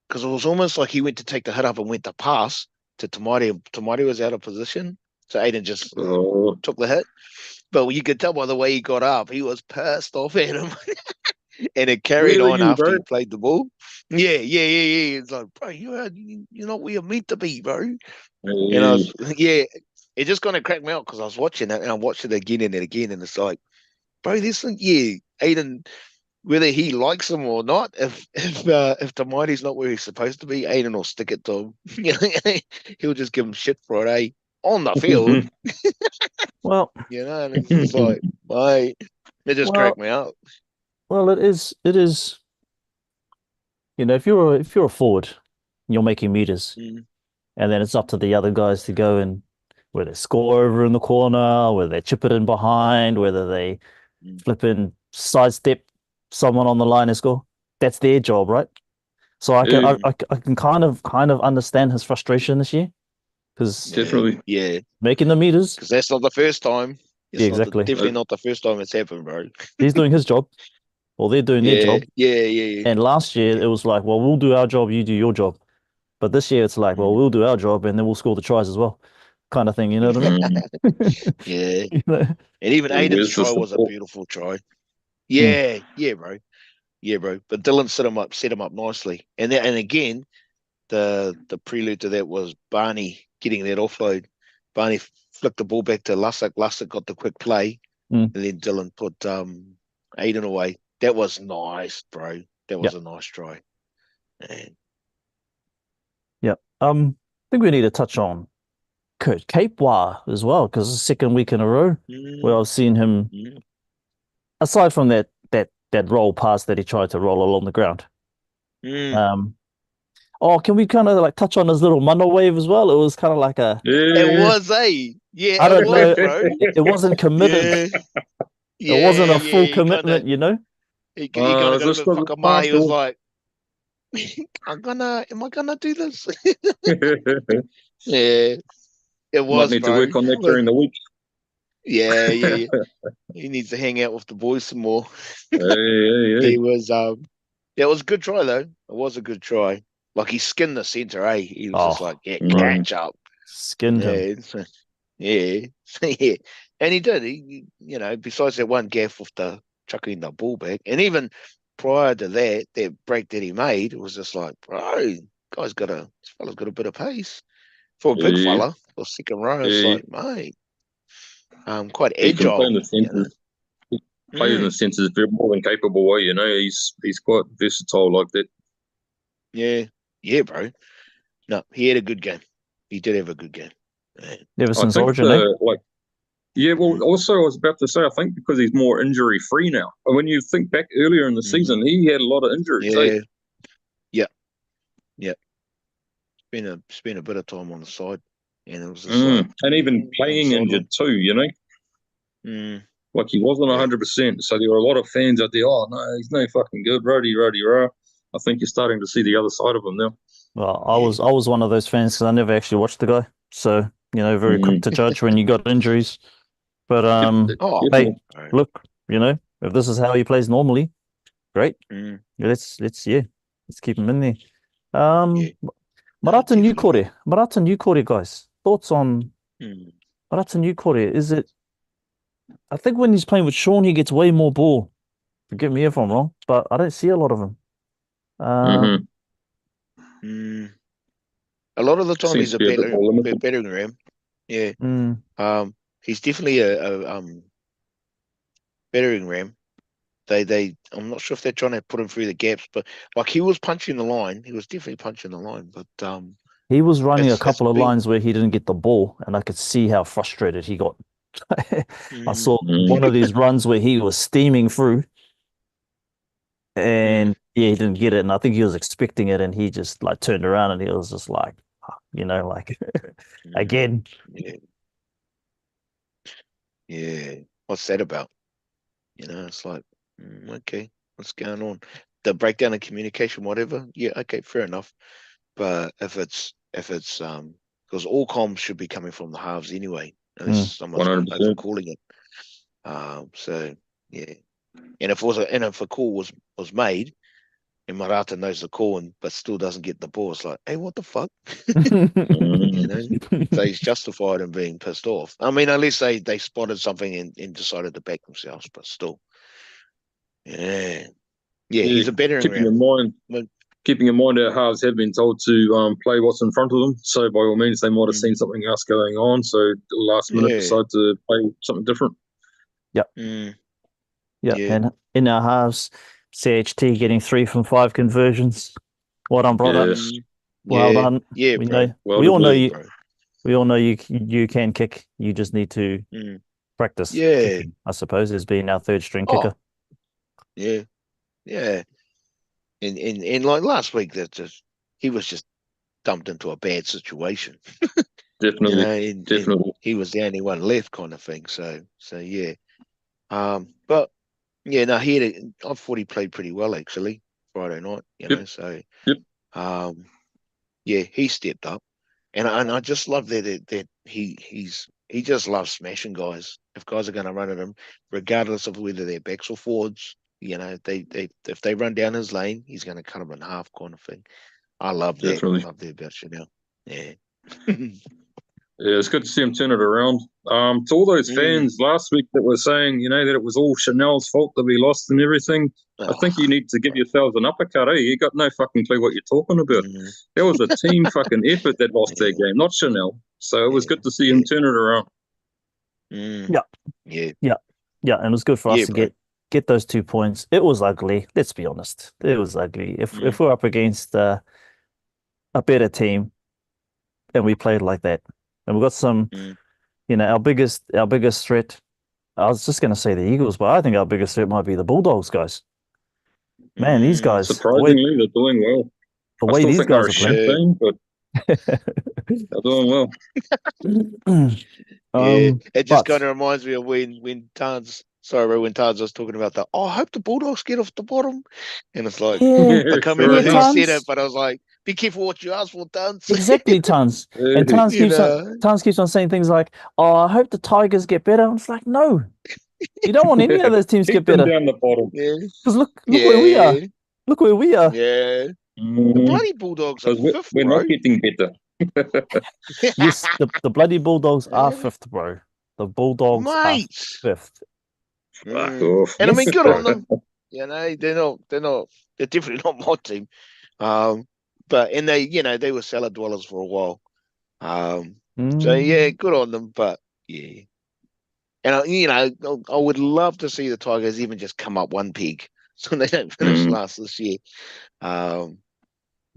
because it was almost like he went to take the hit up and went to pass to Tamaiti. Tamaiti was out of position, so Aiden just took the hit. But you could tell by the way he got up, he was pissed off at him. And it carried on after he played the ball. Yeah. It's like, bro, you're not where you're meant to be, bro. And it just kind of cracked me out because I was watching it and I watched it again and again, and it's like, bro, Aiden, whether he likes him or not, if Tamaiti's not where he's supposed to be, Aiden will stick it to him. He'll just give him shit for it, on the field. Well, and it's just like, mate, it just cracked me out. Well, it is. If you're a forward, you're making meters, and then it's up to the other guys to go and whether they score over in the corner, whether they chip it in behind, whether they flip in sidestep someone on the line and score. That's their job, right? So I can kind of understand his frustration this year because definitely making the meters because that's not the first time. Exactly. Definitely not the first time it's happened, bro. He's doing his job. Well, they're doing their job. Yeah. And last year it was like, well, we'll do our job, you do your job. But this year it's like, well, we'll do our job and then we'll score the tries as well, kind of thing. You know what I mean? Yeah. And even Aiden's try was a beautiful try. Yeah, bro. Yeah, bro. But Dylan set him up nicely. And again, the prelude to that was Barney getting that offload. Barney flicked the ball back to Lussick. Lussick got the quick play, and then Dylan put Aiden away. That was nice, bro. That was a nice try. Man. Yeah. I think we need to touch on Kurt Capewar as well, because it's the second week in a row where I've seen him, aside from that roll pass that he tried to roll along the ground. Can we kind of like touch on his little mana wave as well? It was kind of like a... It was, Yeah, I don't know. Bro. It wasn't committed. It wasn't a full commitment, you know? He kind of got a bit fucking mind. He was like, am I gonna do this? Yeah. It was, might need to work on that during the week. Yeah. He needs to hang out with the boys some more. He was it was a good try though. It was a good try. Like he skinned the centre, He was just like, catch up. Skinned him. Yeah. And he did. He besides that one gaff with the chucking the ball back, and even prior to that break that he made, it was just like, bro, this fella's got a bit of pace. For a big fella, for second row, it's like, mate, quite agile. He plays in the centres more than capable way, he's quite versatile like that. Yeah, bro. No, he had a good game. He did have a good game. Ever since Origin, also I was about to say, I think because he's more injury free now. And when you think back earlier in the season, he had a lot of injuries. Yeah. It's been a bit of time on the side, and it was just and even playing injured too. Like he wasn't 100%. So there were a lot of fans out there. Oh no, he's no fucking good. Rah. I think you're starting to see the other side of him now. Well, I was one of those fans because I never actually watched the guy, so very quick to judge when you got injuries. But hey, look, if this is how he plays normally, great. Let's keep him in there. Marata Newcore, guys. Thoughts on But that's a new Corey. Is it? I think when he's playing with Sean, he gets way more ball. Forgive me if I'm wrong, but I don't see a lot of him. A lot of the time he's a bettering ram. Yeah. He's definitely a bettering ram. I'm not sure if they're trying to put him through the gaps, but like he was punching the line. He was definitely punching the line, but he was running a couple of lines where he didn't get the ball, and I could see how frustrated he got. I saw one of these runs where he was steaming through, and he didn't get it, and I think he was expecting it, and he just like turned around and he was just like, like again. Yeah. What's that about? It's like, okay, what's going on? The breakdown of communication, whatever. Yeah, okay, fair enough. But if it's because all comms should be coming from the halves anyway, unless someone's overcalling it. So yeah, and if a call was made, and Marata knows the call but still doesn't get the ball, it's like, hey, what the fuck? So he's justified in being pissed off. I mean, unless they spotted something and decided to back themselves, but still, yeah, he's a better keeping in mind our halves have been told to play what's in front of them. So by all means, they might have seen something else going on. So the last minute decide to play something different. Yep. And in our halves, CHT getting 3 from 5 conversions. Well done, brother. Well done. Yeah, we all know you. Bro. We all know you can kick. You just need to practice. Kicking, I suppose, as being our third string kicker. Yeah. And like last week, he was just dumped into a bad situation. Definitely. He was the only one left, kind of thing. So yeah. But yeah, no, I thought he played pretty well actually Friday night. So he stepped up, and I just love that he just loves smashing guys. If guys are going to run at him, regardless of whether they're backs or forwards. If they run down his lane, he's going to cut them in half, kind of thing. I love that. Definitely. I love that about Chanel. Yeah. Yeah, it's good to see him turn it around. To all those fans last week that were saying, that it was all Chanel's fault that we lost and everything, I think you need to give yourselves an uppercut, eh? You got no fucking clue what you're talking about. There was a team fucking effort that lost that game, not Chanel. So it was good to see him turn it around. Yeah, and it was good for us to get those 2 points. It was ugly. Let's be honest. It was ugly. If we're up against a better team and we played like that, and we've got some, our biggest threat. I was just going to say the Eagles, but I think our biggest threat might be the Bulldogs, guys. Man, these guys surprisingly they're doing well. The way these guys are playing, but they're doing well. It just kind of reminds me of when Tans was talking about that. I hope the Bulldogs get off the bottom, and it's like I can't remember who said it, but I was like, "Be careful what you ask for, Tans." Exactly, Tans. And Tans keeps on saying things like, "Oh, I hope the Tigers get better." And it's like, no, you don't want any of those teams to get better. Down the bottom. Because look where we are. Look where we are. Yeah. The bloody Bulldogs are fifth, we're not getting better. Yes, the bloody Bulldogs are fifth, bro. The Bulldogs are fifth. Fuck off. And I mean, good on them. They're definitely not my team. But they were cellar dwellers for a while. So yeah, good on them. But yeah, and I would love to see the Tigers even just come up one peg so they don't finish last this year.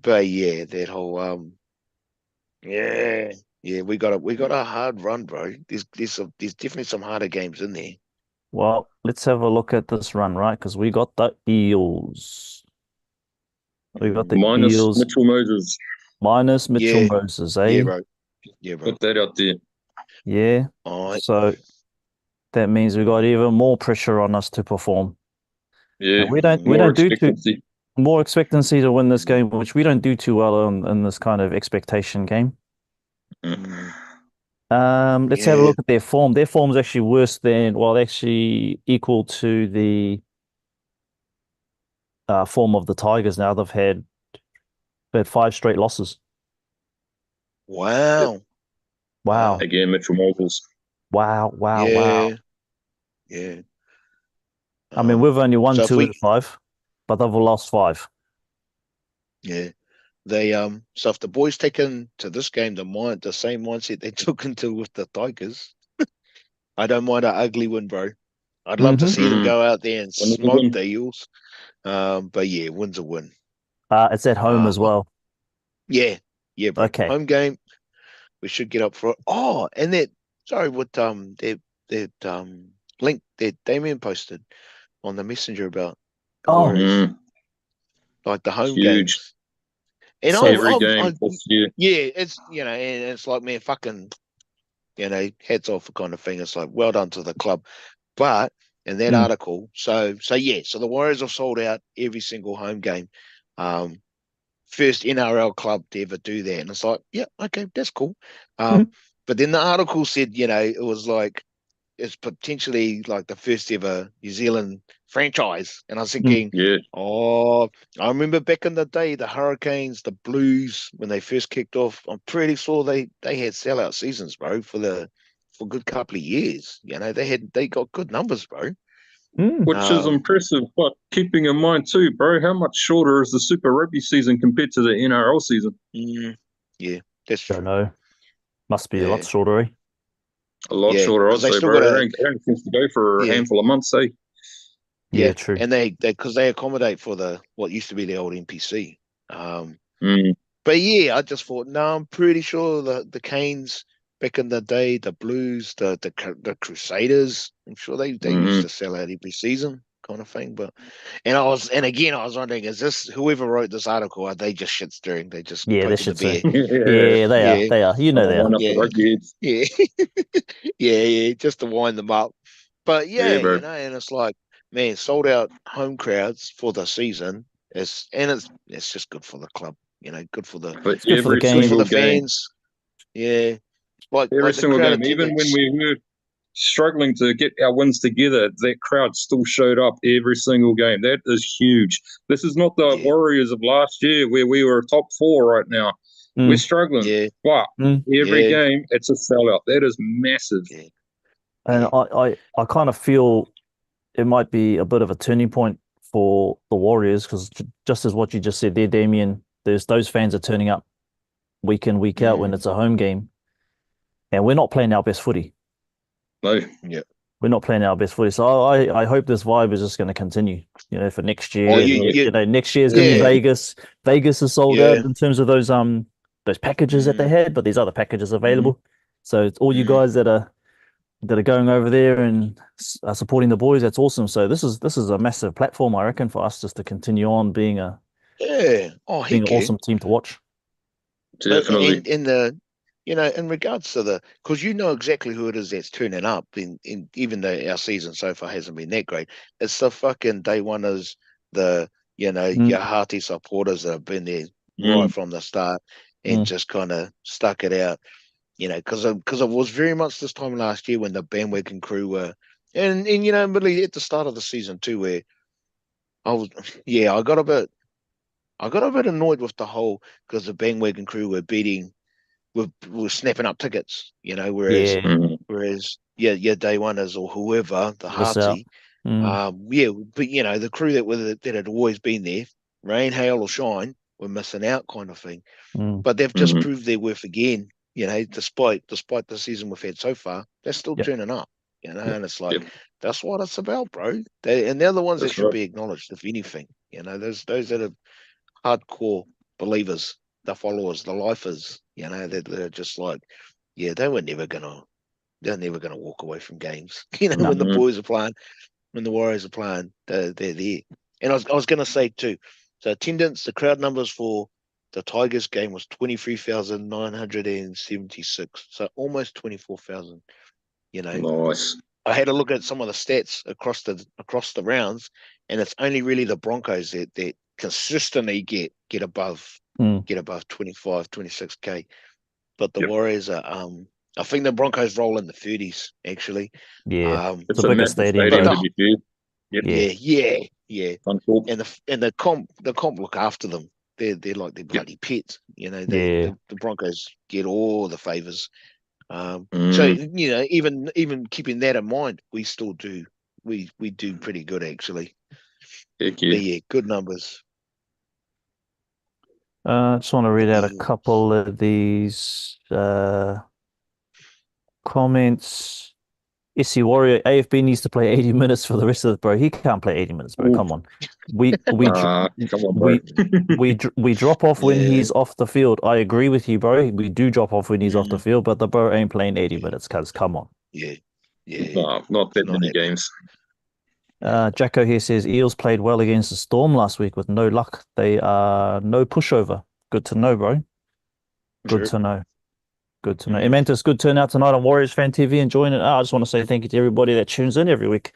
But yeah, that whole we got a hard run, bro. There's definitely some harder games in there. Well, let's have a look at this run, right? Because we got the Eels. We got the minus Eels. Mitchell Moses. Minus Mitchell Moses, eh? Yeah, bro. Put that out there. Yeah. So that means we got even more pressure on us to perform. Yeah. And we don't do more expectancy to win this game, which we don't do too well in this kind of expectation game. Let's have a look at their form. Their form is actually worse than, actually equal to the form of the Tigers now. They've had 5 straight losses. Wow. Wow. Again, Mitchell Moses. Wow. Yeah. I mean, we've only won so 2 of the 5, but they've lost 5. Yeah. They so if the boys taken to this game the same mindset they took into with the Tigers, I don't mind an ugly win, bro. I'd love to see them go out there and smoke the Eels. But yeah, win's a win. It's at home as well. Yeah, bro. Okay. Home game. We should get up for it. Oh, and that with that link that Damien posted on the messenger about the Warriors, like the home games. And so every game this year. Yeah, it's and it's like, man, fucking, hats off kind of thing. It's like, well done to the club. But in that article, so the Warriors have sold out every single home game. First NRL club to ever do that. And it's like, yeah, okay, that's cool. But then the article said, it was like, it's potentially like the first ever New Zealand franchise. And I was thinking, I remember back in the day, the Hurricanes, the Blues, when they first kicked off, I'm pretty sure they had sellout seasons, bro, for a good couple of years. They got good numbers, bro. Which is impressive, but keeping in mind too, bro, how much shorter is the Super Rugby season compared to the NRL season? Yeah, that's true. Don't know. Must be a lot shorter, eh? A lot shorter, I'd say, bro. It only seems to go for a handful of months, eh? Yeah, true. And because they accommodate for what used to be the old NPC. But yeah, I just thought, no, I'm pretty sure the Canes back in the day, the Blues, the Crusaders, I'm sure they used to sell out every season kind of thing. And I was wondering, is this whoever wrote this article, are they just shit stirring? They just they're shit stirring. Yeah, they are. You know they are. Yeah, just to wind them up. But yeah, and it's like, man, sold out home crowds for the season. It's just good for the club. Good for the good for the game, good for the fans. Yeah, like every the single crowd game, even when we were struggling to get our wins together, that crowd still showed up every single game. That is huge. This is not the Warriors of last year where we were top 4 right now. We're struggling, but every game it's a sellout. That is massive. And I kind of feel it might be a bit of a turning point for the Warriors, because just as what you just said there, Damien, those fans are turning up week in, week out when it's a home game, and we're not playing our best footy. No, we're not playing our best footy. So I hope this vibe is just going to continue. For next year. Next year is going to be Vegas. Vegas is sold out in terms of those packages that they had, but there's other packages available. So it's all you guys that are going over there and are supporting the boys. That's awesome. So this is a massive platform, I reckon, for us just to continue on being an awesome team to watch. Definitely. In regards to because exactly who it is that's turning up, in even though our season so far hasn't been that great, it's the fucking day oneers, your hearty supporters that have been there right from the start and just kind of stuck it out. Because it was very much this time last year when the bandwagon crew were, and really at the start of the season too, where I got a bit annoyed with the whole, because the bandwagon crew were we're snapping up tickets, whereas your day oneers or whoever, the hearty, but the crew that had always been there, rain, hail or shine, were missing out kind of thing. But they've just proved their worth again. Despite the season we've had so far, they're still turning up. And it's like that's what it's about, bro. They're the ones that should be acknowledged, if anything. Those that are hardcore believers, the followers, the lifers. They're just like, they're never gonna walk away from games. When the boys are playing, when the Warriors are playing, they're there. And I was gonna say too, so attendance, the crowd numbers for the Tigers game was 23,976, so almost 24,000. Nice. I had a look at some of the stats across the rounds, and it's only really the Broncos that consistently get above 25, 26K. But the Warriors are I think the Broncos roll in the 30s actually. It's a bigger stadium to be fair. Yeah. And the comp look after them. They're like their bloody pets. The Broncos get all the favors. So even keeping that in mind, we still do we do pretty good actually. Heck yeah. Yeah, good numbers. I just want to read out a couple of these comments. Issy Warrior, AFB needs to play 80 minutes for the rest of the bro. He can't play 80 minutes, bro. Come on. We drop off when he's off the field. I agree with you, bro. We do drop off when he's off the field, but the bro ain't playing 80 minutes, cuz come on. Yeah. No, not that many games. Jacko here says Eels played well against the Storm last week with no luck. They are no pushover. Good to know, bro. Good to know. Good to know. Ementus, good turnout tonight on Warriors Fan TV. Enjoying it. I just want to say thank you to everybody that tunes in every week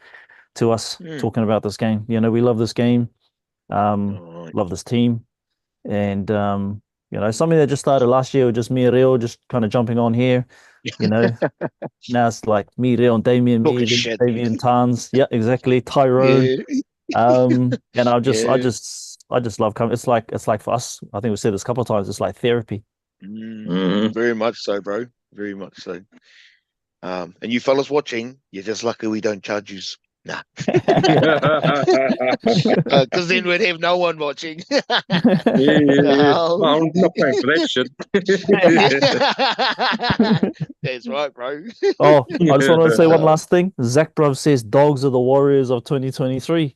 to us talking about this game. You know, we love this game. Love this team. And, you know, something that just started last year with just me and Rio just kind of jumping on here. You know, now it's like me, Rio, and Damien, Damien Tans. Yeah, exactly. Tyrone. And I just love coming. It's like for us, I think we said this a couple of times, it's like therapy. Very much so, bro. Very much so. And you fellas watching, you're just lucky we don't charge you. Nah. Because then we'd have no one watching. I'm not paying for that shit. That's right, bro. Oh, I just want to say one last thing. Zach Bruv says dogs are the Warriors of 2023.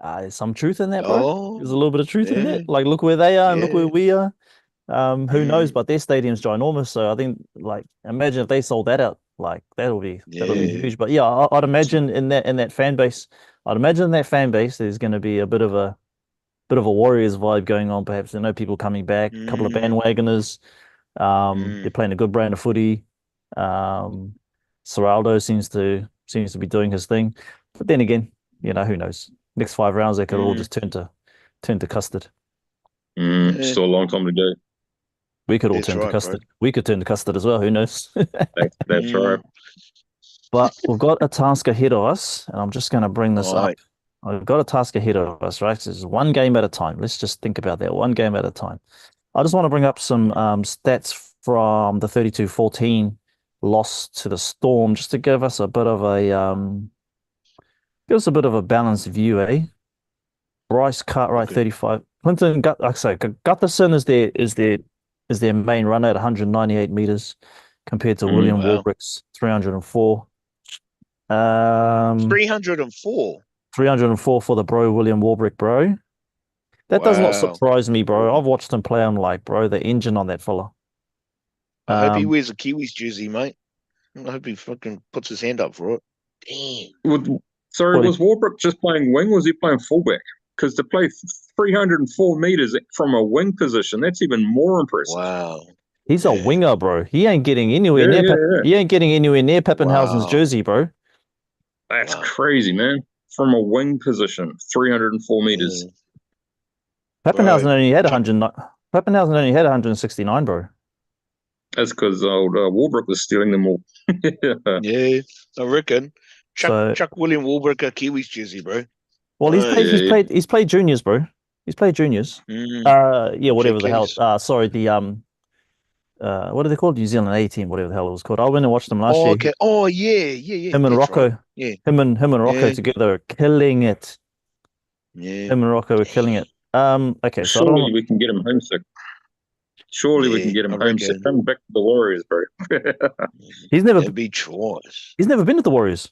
There's some truth in that, bro. There's a little bit of truth in that. Like, look where they are and look where we are. Who knows? But their stadium's ginormous, so I think, like, imagine if they sold that out, like that'll be huge. But yeah, I'd imagine in that fan base, there's going to be a bit of a Warriors vibe going on. Perhaps I know people coming back, a couple of bandwagoners. They're playing a good brand of footy. Seraldo seems to be doing his thing, but then again, you know, who knows? Next 5 rounds, they could all just turn to custard. Still a long time to go. We could all turn to custard. Bro. We could turn to custard as well. Who knows? That's right. But we've got a task ahead of us, and I'm just going to bring this up. I've got a task ahead of us, right? So it's one game at a time. Let's just think about that. One game at a time. I just want to bring up some stats from the 32-14 loss to the Storm, just to give us a bit of a balanced view, eh? Bryce Cartwright, 35. Clinton Gutherson is their main runner at 198 meters compared to William Warbrick's 304. 304? 304 for the bro, William Warbrick, bro. That does not surprise me, bro. I've watched him play. I'm like, bro, the engine on that fella. I hope he wears a Kiwis jersey, mate. I hope he fucking puts his hand up for it. Damn. Was Warbrick just playing wing, or was he playing fullback? Because to play 304 meters from a wing position, that's even more impressive. Wow. He's a winger, bro. He ain't getting anywhere near He ain't getting anywhere near Pappenhausen's jersey, bro. That's crazy, man. From a wing position, 304 meters. Pappenhausen only had 100. Pappenhausen only had 169, bro. That's because old Warbrick was stealing them all. Yeah, I reckon. Chuck William Warbrick a Kiwis jersey, bro. Well, he's played juniors, bro. He's played juniors. Whatever the hell. Sorry, the what are they called? New Zealand A team, whatever the hell it was called. I went and watched them last year. Okay. Oh yeah. Him and Rocco. Right. Yeah. Him and Rocco together are killing it. Yeah. Him and Rocco are killing it. Okay. Surely we can get him homesick. Surely we can get him homesick. Come back to the Warriors, bro. He's never been to the Warriors.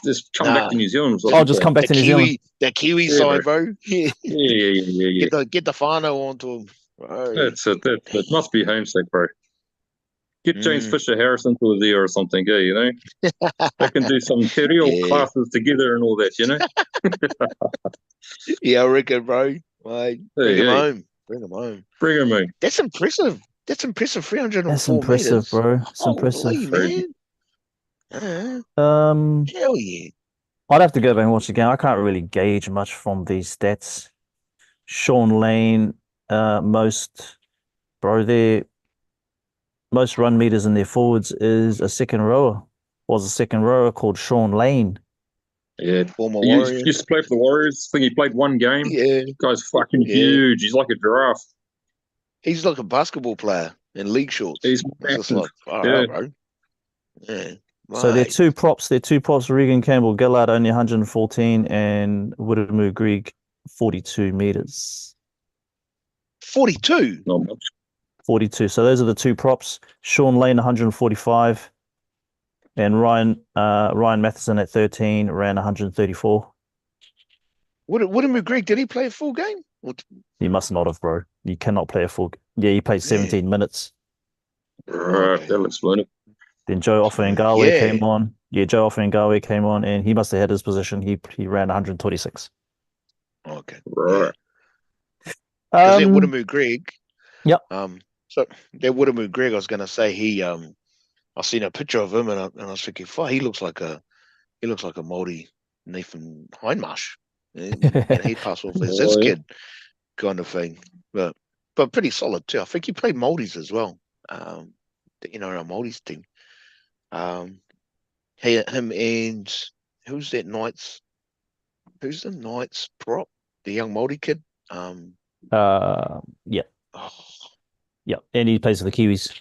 Just come back to New Zealand. Just come back to New Zealand. The Kiwi side, bro. Yeah. Get the whānau onto him. Bro. That must be homesick, bro. Get James Fisher Harrison to there or something, you know? They can do some real classes together and all that, you know? Yeah, I reckon, bro. Like, bring him home. Bring him home. That's impressive. 304 That's impressive, meters. Bro. It's impressive. Man. Hell yeah. I'd have to go back and watch the game. I can't really gauge much from these stats. Sean Lane, most run meters in their forwards is a second rower. Was a second rower called Sean Lane. Yeah, former Warrior. Used to play for the Warriors. I think he played one game. Yeah. Guy's fucking huge. He's like a giraffe. He's like a basketball player. in league shorts. He's It's just like, all yeah. right, bro. Yeah. So they're two props. They're two props. Regan Campbell Gillard only 114 and Widemu Greig 42 meters. 42. Not much. 42. So those are the two props. Sean Lane 145 and Ryan Matheson at 13 ran 134. Widemu Greig, did he play a full game? He must not have, bro. You cannot play a full. Yeah, he played 17 minutes. Okay. That'll explain it. Then Joe Offengawe came on. Yeah, Joe Offengawe came on, and he must have had his position. He ran 126. Okay. Right. Because that Widemu Greig. Yep. So that Widemu Greig, I was going to say I seen a picture of him, and I was thinking, he looks like a Māori Nathan Hindmarsh. And he passed off as this kid, kind of thing. But pretty solid too. I think he played Māoris as well. Our Māoris team. Him and who's that Knights? Who's the Knights prop? The young Māori kid. Yeah. Oh. Yeah, and he plays for the Kiwis.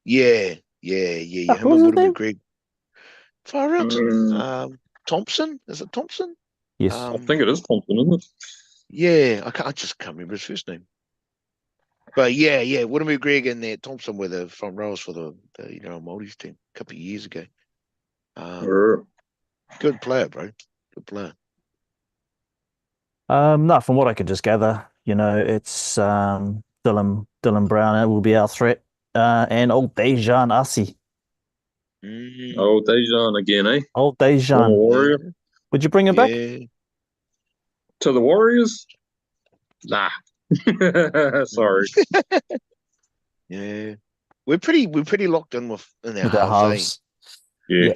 Yeah. Him and Widemu Greig. Far out. Thompson? Is it Thompson? Yes. I think it is Thompson, isn't it? Yeah, I just can't remember his first name. But yeah, Widemu Greig and Thompson were the front rows for the Māoris team a couple of years ago. Good player, bro. Good player. No, from what I could just gather, it's Dylan Brown will be our threat, and old Dejan Asi. Old Dejan again, eh? Old Dejan. Warrior. Yeah. Would you bring him back? To the Warriors? Nah. Sorry. Yeah. We're pretty locked in with our halves. Yeah.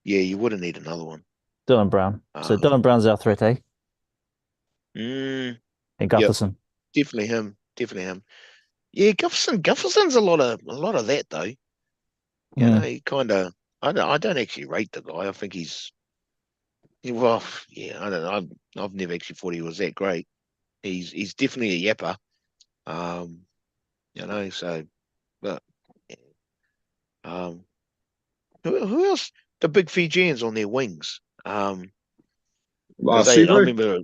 You wouldn't need another one. Dylan Brown. So Dylan Brown's our threat, eh? And Gutherson. Yep. Definitely him. Yeah, Gutherson's a lot of that though. You know, he kind of. I don't actually rate the guy. I think he's. Well, yeah, I don't know. I've never actually thought he was that great. He's definitely a yapper. So, but who else? The big Fijians on their wings. I remember.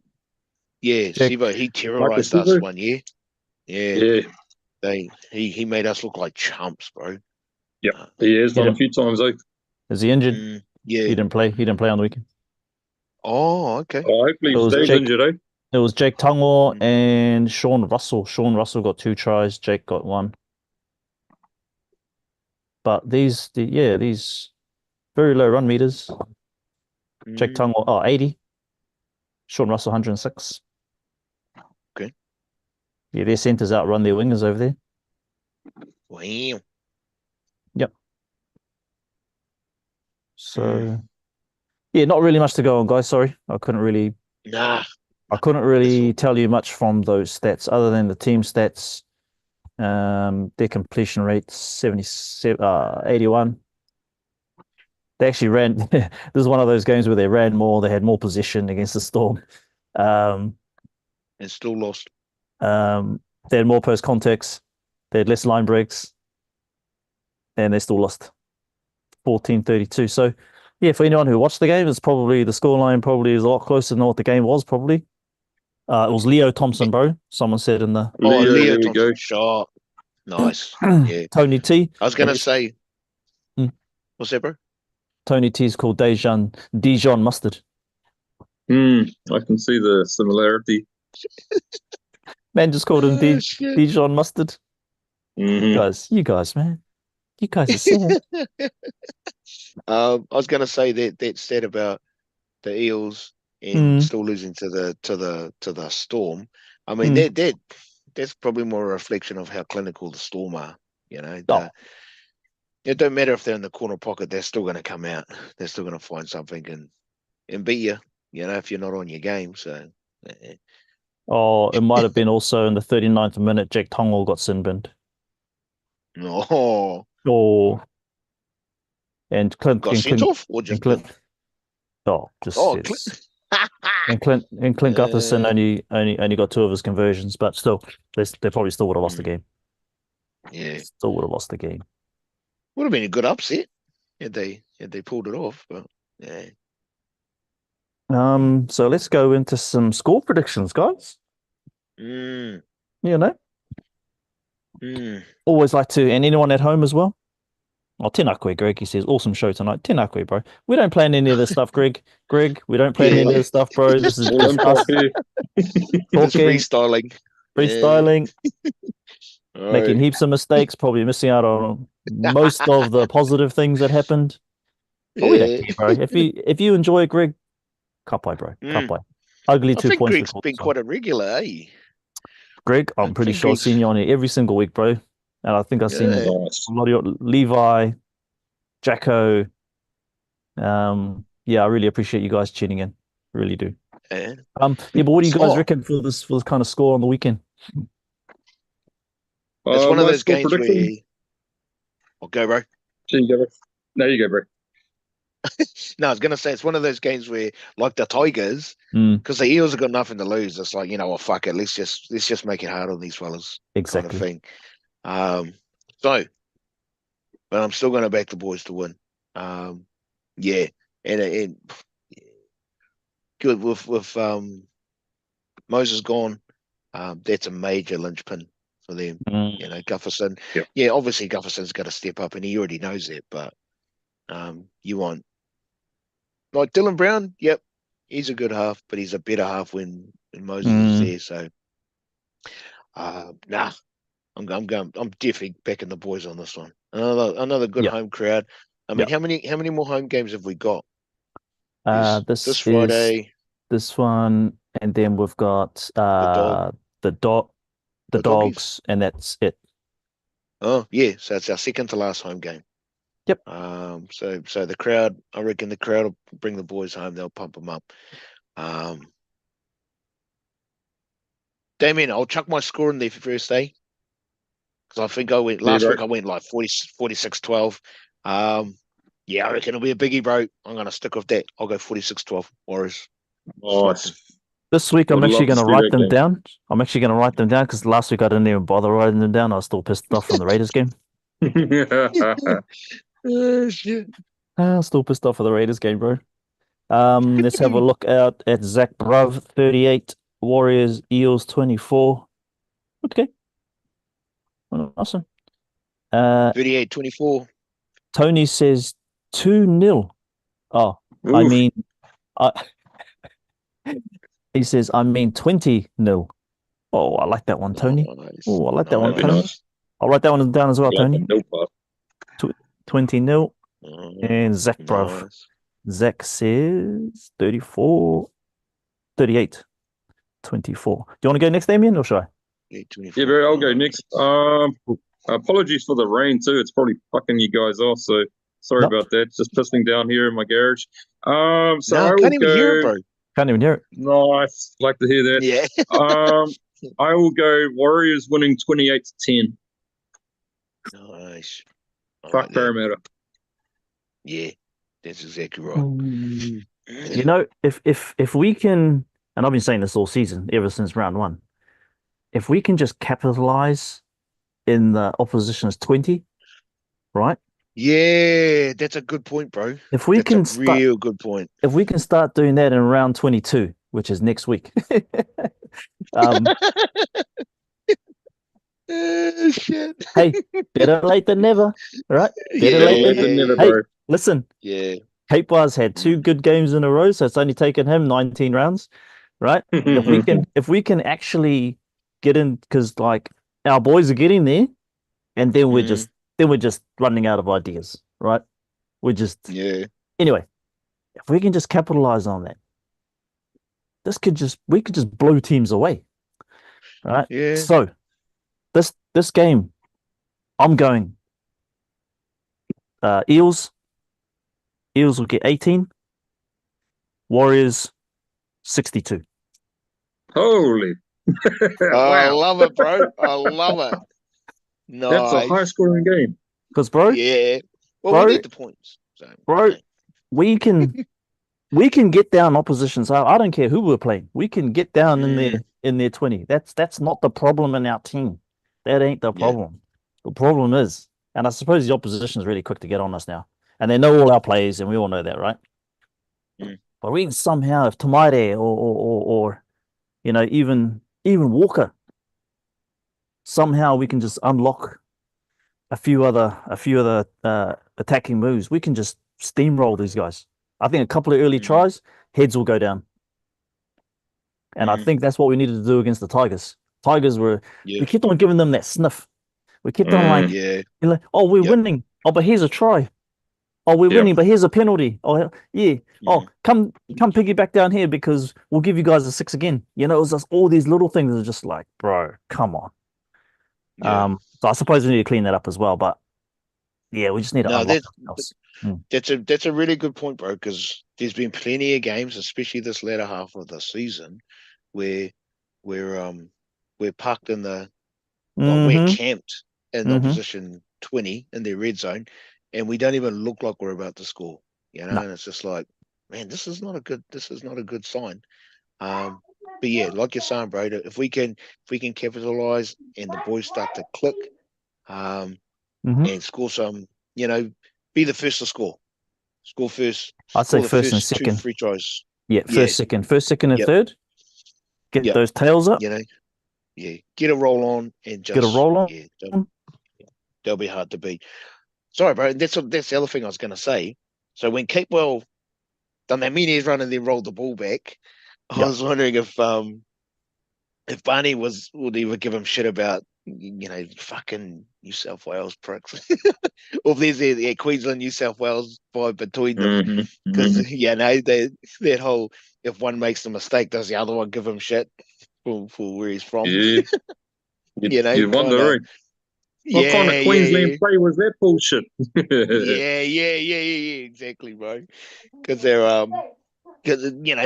Yeah, Sivo, he terrorized us one year. Yeah. He made us look like chumps, bro. Yep, he has done a few times, though. Is he injured? Yeah. He didn't play. He didn't play on the weekend. Oh, okay. Hopefully he stays injured, eh? It was Jake Tongo and Sean Russell. Sean Russell got 2 tries. Jake got 1. But these very low run meters. Jake Tongo, 80. Sean Russell, 106. Okay. Yeah, their centers outrun their wingers over there. Wow. Yep. So, not really much to go on, guys. Sorry, I couldn't really tell you much from those stats other than the team stats. Their completion rate 81. They actually ran. This is one of those games where they ran more. They had more possession against the Storm, and still lost. They had more post contacts. They had less line breaks, and they still lost 14-32. So, yeah, for anyone who watched the game, it's probably the scoreline probably is a lot closer than what the game was. Probably, it was Leo Thompson, bro. Someone said in the Leo Thompson shot. Nice. Yeah. Tony T. I was gonna say. What's that, bro? Tony T is called Dijon Mustard. I can see the similarity. Man just called him Dijon Mustard. You guys, man. You guys are sad. I was going to say that stat about the Eels and still losing to the Storm. I mean that's probably more a reflection of how clinical the Storm are. You know, it don't matter if they're in the corner pocket; they're still going to come out. They're still going to find something and beat you. You know, if you're not on your game. So. Oh, it might have been also in the 39th minute. Jake Tongo got sin binned. Oh. And Clint got sent off or just Clint. Oh, just. And Clint Gutherson only got 2 of his conversions, but still, they probably still would have lost the game. Yeah, still would have lost the game. Would have been a good upset had they pulled it off, but yeah. So let's go into some score predictions, guys. Mm. You know, Mm. always like to, and anyone at home as well. Oh, Tinakwe, Greg, he says, awesome show tonight. Tinakwe, bro. We don't plan any of this stuff, Greg. Greg, we don't plan any of this stuff, bro. This is just us talking, freestyling. Making heaps of mistakes, probably missing out on most of the positive things that happened. But we don't care, bro. If you enjoy it, Greg, kapai, bro. Kapai. Ugly 2 points. Greg's been quite a regular, eh? Greg, I'm pretty sure I've seen you on here every single week, bro. And I think I've seen a lot of your Levi, Jacko. Yeah, I really appreciate you guys tuning in. Really do. Yeah. But what do you guys reckon for this kind of score on the weekend? It's one of those games where I'll go, bro. No, you go, bro. No, I was gonna say it's one of those games where, like the Tigers, because the Eels have got nothing to lose. It's like, fuck it, let's just make it hard on these fellas. Exactly. Kind of thing. But I'm still gonna back the boys to win. Yeah, and good with Moses gone. That's a major linchpin for them. Gufferson. Yep. Yeah, obviously Gufferson's got to step up, and he already knows that. But you want, like Dylan Brown. Yep, he's a good half, but he's a better half when Moses is there. So, nah, I'm definitely backing the boys on this one. Another good home crowd. I mean, how many more home games have we got? This Friday, this one, and then we've got the Dogs, and that's it. Oh yeah, so it's our second to last home game. Yep. So the crowd, I reckon the crowd will bring the boys home. They'll pump them up. Damien, I'll chuck my score in there for first day, because I think I went last week. I went like 46-12. Yeah, I reckon it'll be a biggie, bro. I'm gonna stick with that. I'll go 46-12 Warriors. This week I'm actually going to write them down. I'm actually going to write them down because last week I didn't even bother writing them down. I was still pissed off from the Raiders game. Shit. Still pissed off for the Raiders game, bro. Let's have a look out at Zach Bruv, 38, Warriors, Eels, 24. Okay. Awesome. 38-24. Tony says 2-0. Oh, oof. I mean, he says, 20-0. Oh, I like that one, Tony. Oh, I like that one, Tony. Nice. I'll write that one down as well, Tony. 20-0. And Zach Bruv. Zach says 34, 38, 24. Do you want to go next, Damien, or should I? Yeah, bro, I'll go next. Apologies for the rain, too. It's probably fucking you guys off, so sorry about that. Just pissing down here in my garage. I can't even hear it, bro. Can't even hear it. Nice. Like to hear that. Yeah. I will go Warriors winning 28-10. Nice. Fuck Parramatta. Yeah, that's exactly right. You know, if we can, and I've been saying this all season, ever since round 1, if we can just capitalize in the opposition's 20, right? Yeah, that's a good point, bro. If we can real good point. If we can start doing that in round 22, which is next week. Shit. Hey, better late than never, right? Better late than never. Hey, listen. Yeah. Cape Bar's had 2 good games in a row, so it's only taken him 19 rounds, right? if we can actually get in, because like our boys are getting there, and then we're just running out of ideas, right? We're just Anyway, if we can just capitalize on that, we could just blow teams away, right? Yeah. So this game, I'm going Eels. Eels will get 18. Warriors 62. Holy! Wow. I love it, bro. I love it. Nice. That's a high-scoring game. Because, bro, yeah. Well, we need the points, so, bro. We can we can get down opposition's half. I don't care who we're playing. We can get down in their 20. That's not the problem in our team. That ain't the problem. The problem is, and I suppose the opposition is really quick to get on us now, and they know all our plays, and we all know that, right? But we can somehow, if Tamaire or even Walker, somehow we can just unlock a few other attacking moves. We can just steamroll these guys. I think a couple of early tries, heads will go down. And I think that's what we needed to do against the Tigers. Tigers we kept on giving them that sniff. We kept on oh, we're winning. Oh, but here's a try. Oh, we're winning, but here's a penalty. Oh, yeah. Oh, come piggyback down here because we'll give you guys a 6 again. It was just all these little things that are just like, bro, come on. So I suppose we need to clean that up as well. But yeah, we just need to unlock something else. That's a really good point, bro, because there's been plenty of games, especially this latter half of the season, where we're parked in the we're camped in opposition 20 in their red zone, and we don't even look like we're about to score. And it's just like, man, this is not a good sign. But yeah, like you're saying, bro, if we can capitalize and the boys start to click, and score some, be the first to score. Score first. I'd say first and second. 2 free tries. Yeah, first, second, and third. Get those tails up. Get a roll on and just get a roll on. Yeah, they'll be hard to beat. Sorry, bro. That's the other thing I was going to say. So when Capewell done that mini run and then rolled the ball back, I was wondering if Barney would even give him shit about fucking New South Wales pricks, or if there's a Queensland New South Wales vibe between them, because that whole if one makes a mistake, does the other one give him shit for where he's from? Yeah. You wonder. What kind of Queensland play was that bullshit? yeah, exactly, bro. Because they're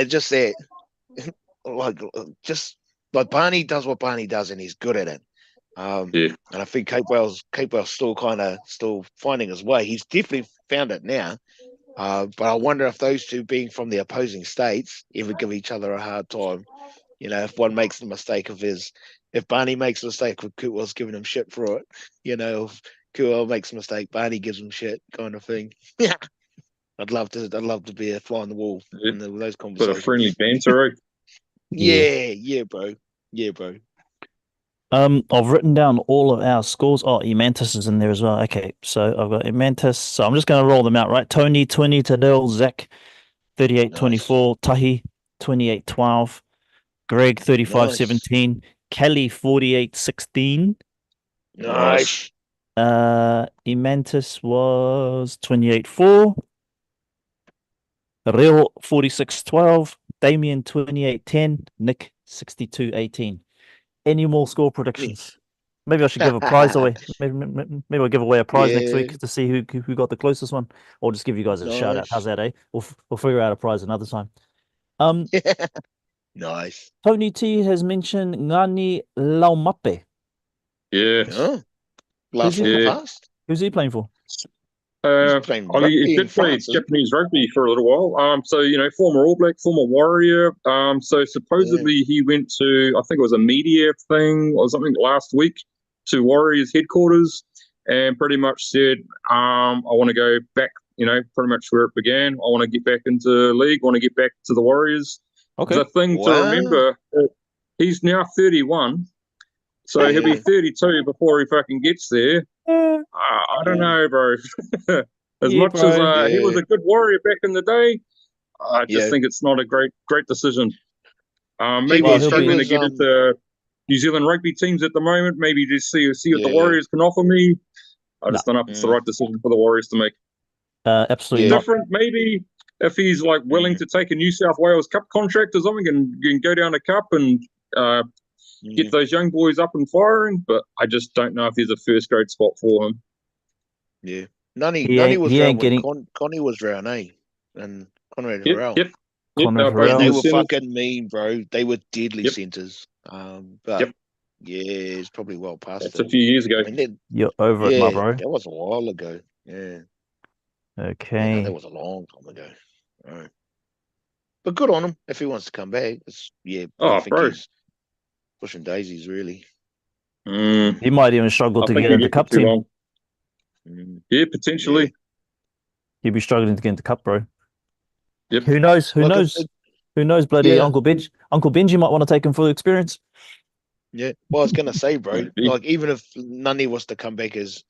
just that, like Barney does what Barney does, and he's good at it. And I think Capewell's still finding his way. He's definitely found it now. But I wonder if those two, being from the opposing states, ever give each other a hard time. If one makes the mistake if Barney makes a mistake, Capewell's giving him shit for it. If Capewell makes a mistake, Barney gives him shit, kind of thing. Yeah, I'd love to be a fly on the wall in those conversations. Bit of friendly banter, right? Yeah, bro. Yeah, bro. I've written down all of our scores. Oh, Emantis is in there as well. Okay, so I've got Emantis. So I'm just going to roll them out, right? Tony, 20, Tadel, Zach, 38-24, Tahi, 28-12, Greg, 35-17, Kelly, 48-16. Nice. Emantis was 28-4. Real, 46-12. Damien, 28-10. Nick, 62-18. Any more score predictions? Maybe I should give a prize away. Maybe I'll give away a prize next week to see who got the closest one, or just give you guys a shout out. How's that, eh? We'll figure out a prize another time. Nice. Tony T has mentioned Ngani Laumape. Yeah. Oh. Last. Who's he playing for? He did play Japanese rugby for a little while. So former All Black, former Warrior. So supposedly he went to, I think it was a media thing or something last week, to Warriors headquarters, and pretty much said, I want to go back. Pretty much where it began. I want to get back into the league. I want to get back to the Warriors. Okay. The thing to remember, he's now 31, so he'll be 32 before he fucking gets there. I don't know, bro. As much as he was a good Warrior back in the day, I just think it's not a great decision. Maybe he's struggling to get into New Zealand rugby teams at the moment. Maybe just see what the Warriors can offer me. I just don't know if it's the right decision for the Warriors to make. Absolutely different. Maybe if he's willing to take a New South Wales Cup contract or something and go down a cup and get those young boys up and firing, but I just don't know if there's a first grade spot for him. Yeah, Nani was around when Connie was around, eh? And Conrad Harrell. Yep. They were fucking mean, bro. They were deadly centres. But it's probably well past. That's a few years ago. You're over it, my bro. That was a while ago. Yeah. Okay. That was a long time ago. All right. But good on him if he wants to come back. I think bro. he's pushing daisies, really. He might even struggle to get into cup team. Yeah, potentially. Yeah. He'd be struggling to get into cup, bro. Yep. Who knows? Who knows? Bloody Uncle Benji. Uncle Benji might want to take him for the experience. Yeah. Well, I was gonna say, bro, like even if Nani was to come back and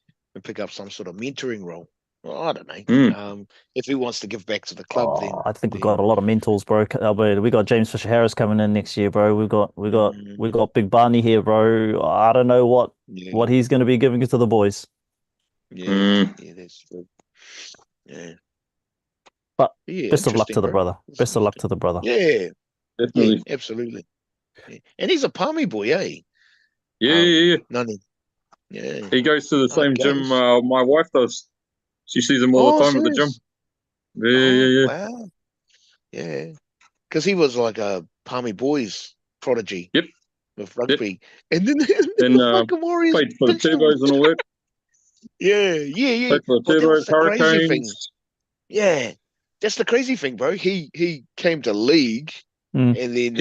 pick up some sort of mentoring role, well, I don't know. If he wants to give back to the club, then I think we've got a lot of mentors, bro. We got James Fisher Harris coming in next year, bro. We got Big Barney here, bro. I don't know what he's going to be giving to the boys. Yeah, that's true. Yeah. But best of luck to the brother. Best of luck to the brother. Yeah, definitely. Yeah, absolutely. Yeah. And he's a Palmy boy, eh? Yeah. None. Yeah. He goes to the same gym my wife does. She sees him all the time at the gym. Yeah. Wow. Yeah. Because he was like a Palmy boys prodigy. Yep. With rugby. And then the fucking Warriors played for the Turbos and all that. Yeah. Played for the Turbos, Hurricanes. Yeah. That's the crazy thing, bro. He came to league and then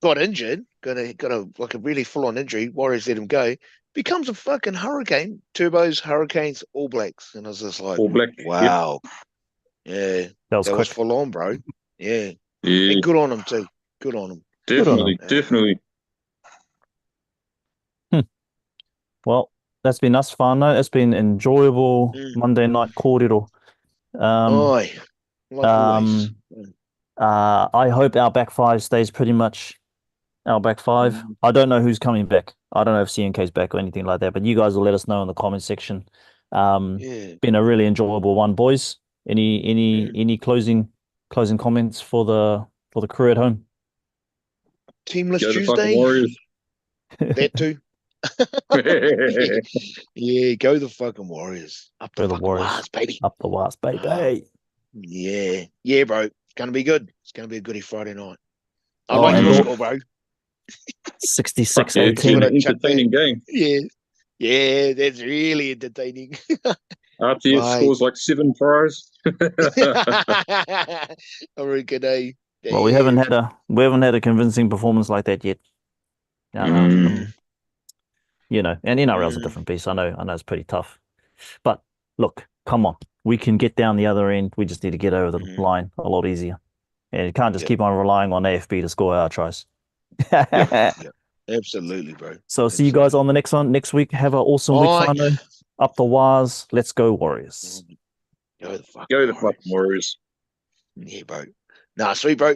got injured, got a really full on injury. Warriors let him go. Becomes a fucking Hurricane, Turbos, Hurricanes, All Blacks, and I was just like, All Black. wow, yeah, that was full on, bro. Yeah, and good on him too. Good on him. Definitely. Well, that's been us, whānau. It's been enjoyable Monday night kōrero. Like always. I hope our back five stays pretty much our back five. I don't know who's coming back. I don't know if CNK's back or anything like that, but you guys will let us know in the comment section. Been a really enjoyable one, boys. Any closing comments for the crew at home? Teamless Tuesday. That too. Yeah, go the fucking Warriors. Up the Warriors, baby. Up the Wars, baby. Yeah, bro. It's gonna be good. It's gonna be a goodie Friday night. I like your score, bro. 66-18. An entertaining game. Yeah, that's really entertaining. RTS scores like 7 tries. I reckon, eh? Well, we haven't had a convincing performance like that yet. You know, and NRL's a different beast. I know it's pretty tough. But look, come on. We can get down the other end. We just need to get over the line a lot easier. And you can't just keep on relying on AFB to score our tries. Absolutely, bro. So see you guys on the next one next week. Have an awesome week, whānau. Up the Wars. Let's go, Warriors. Go the fucking Warriors. Yeah, bro. Nah, sweet, bro.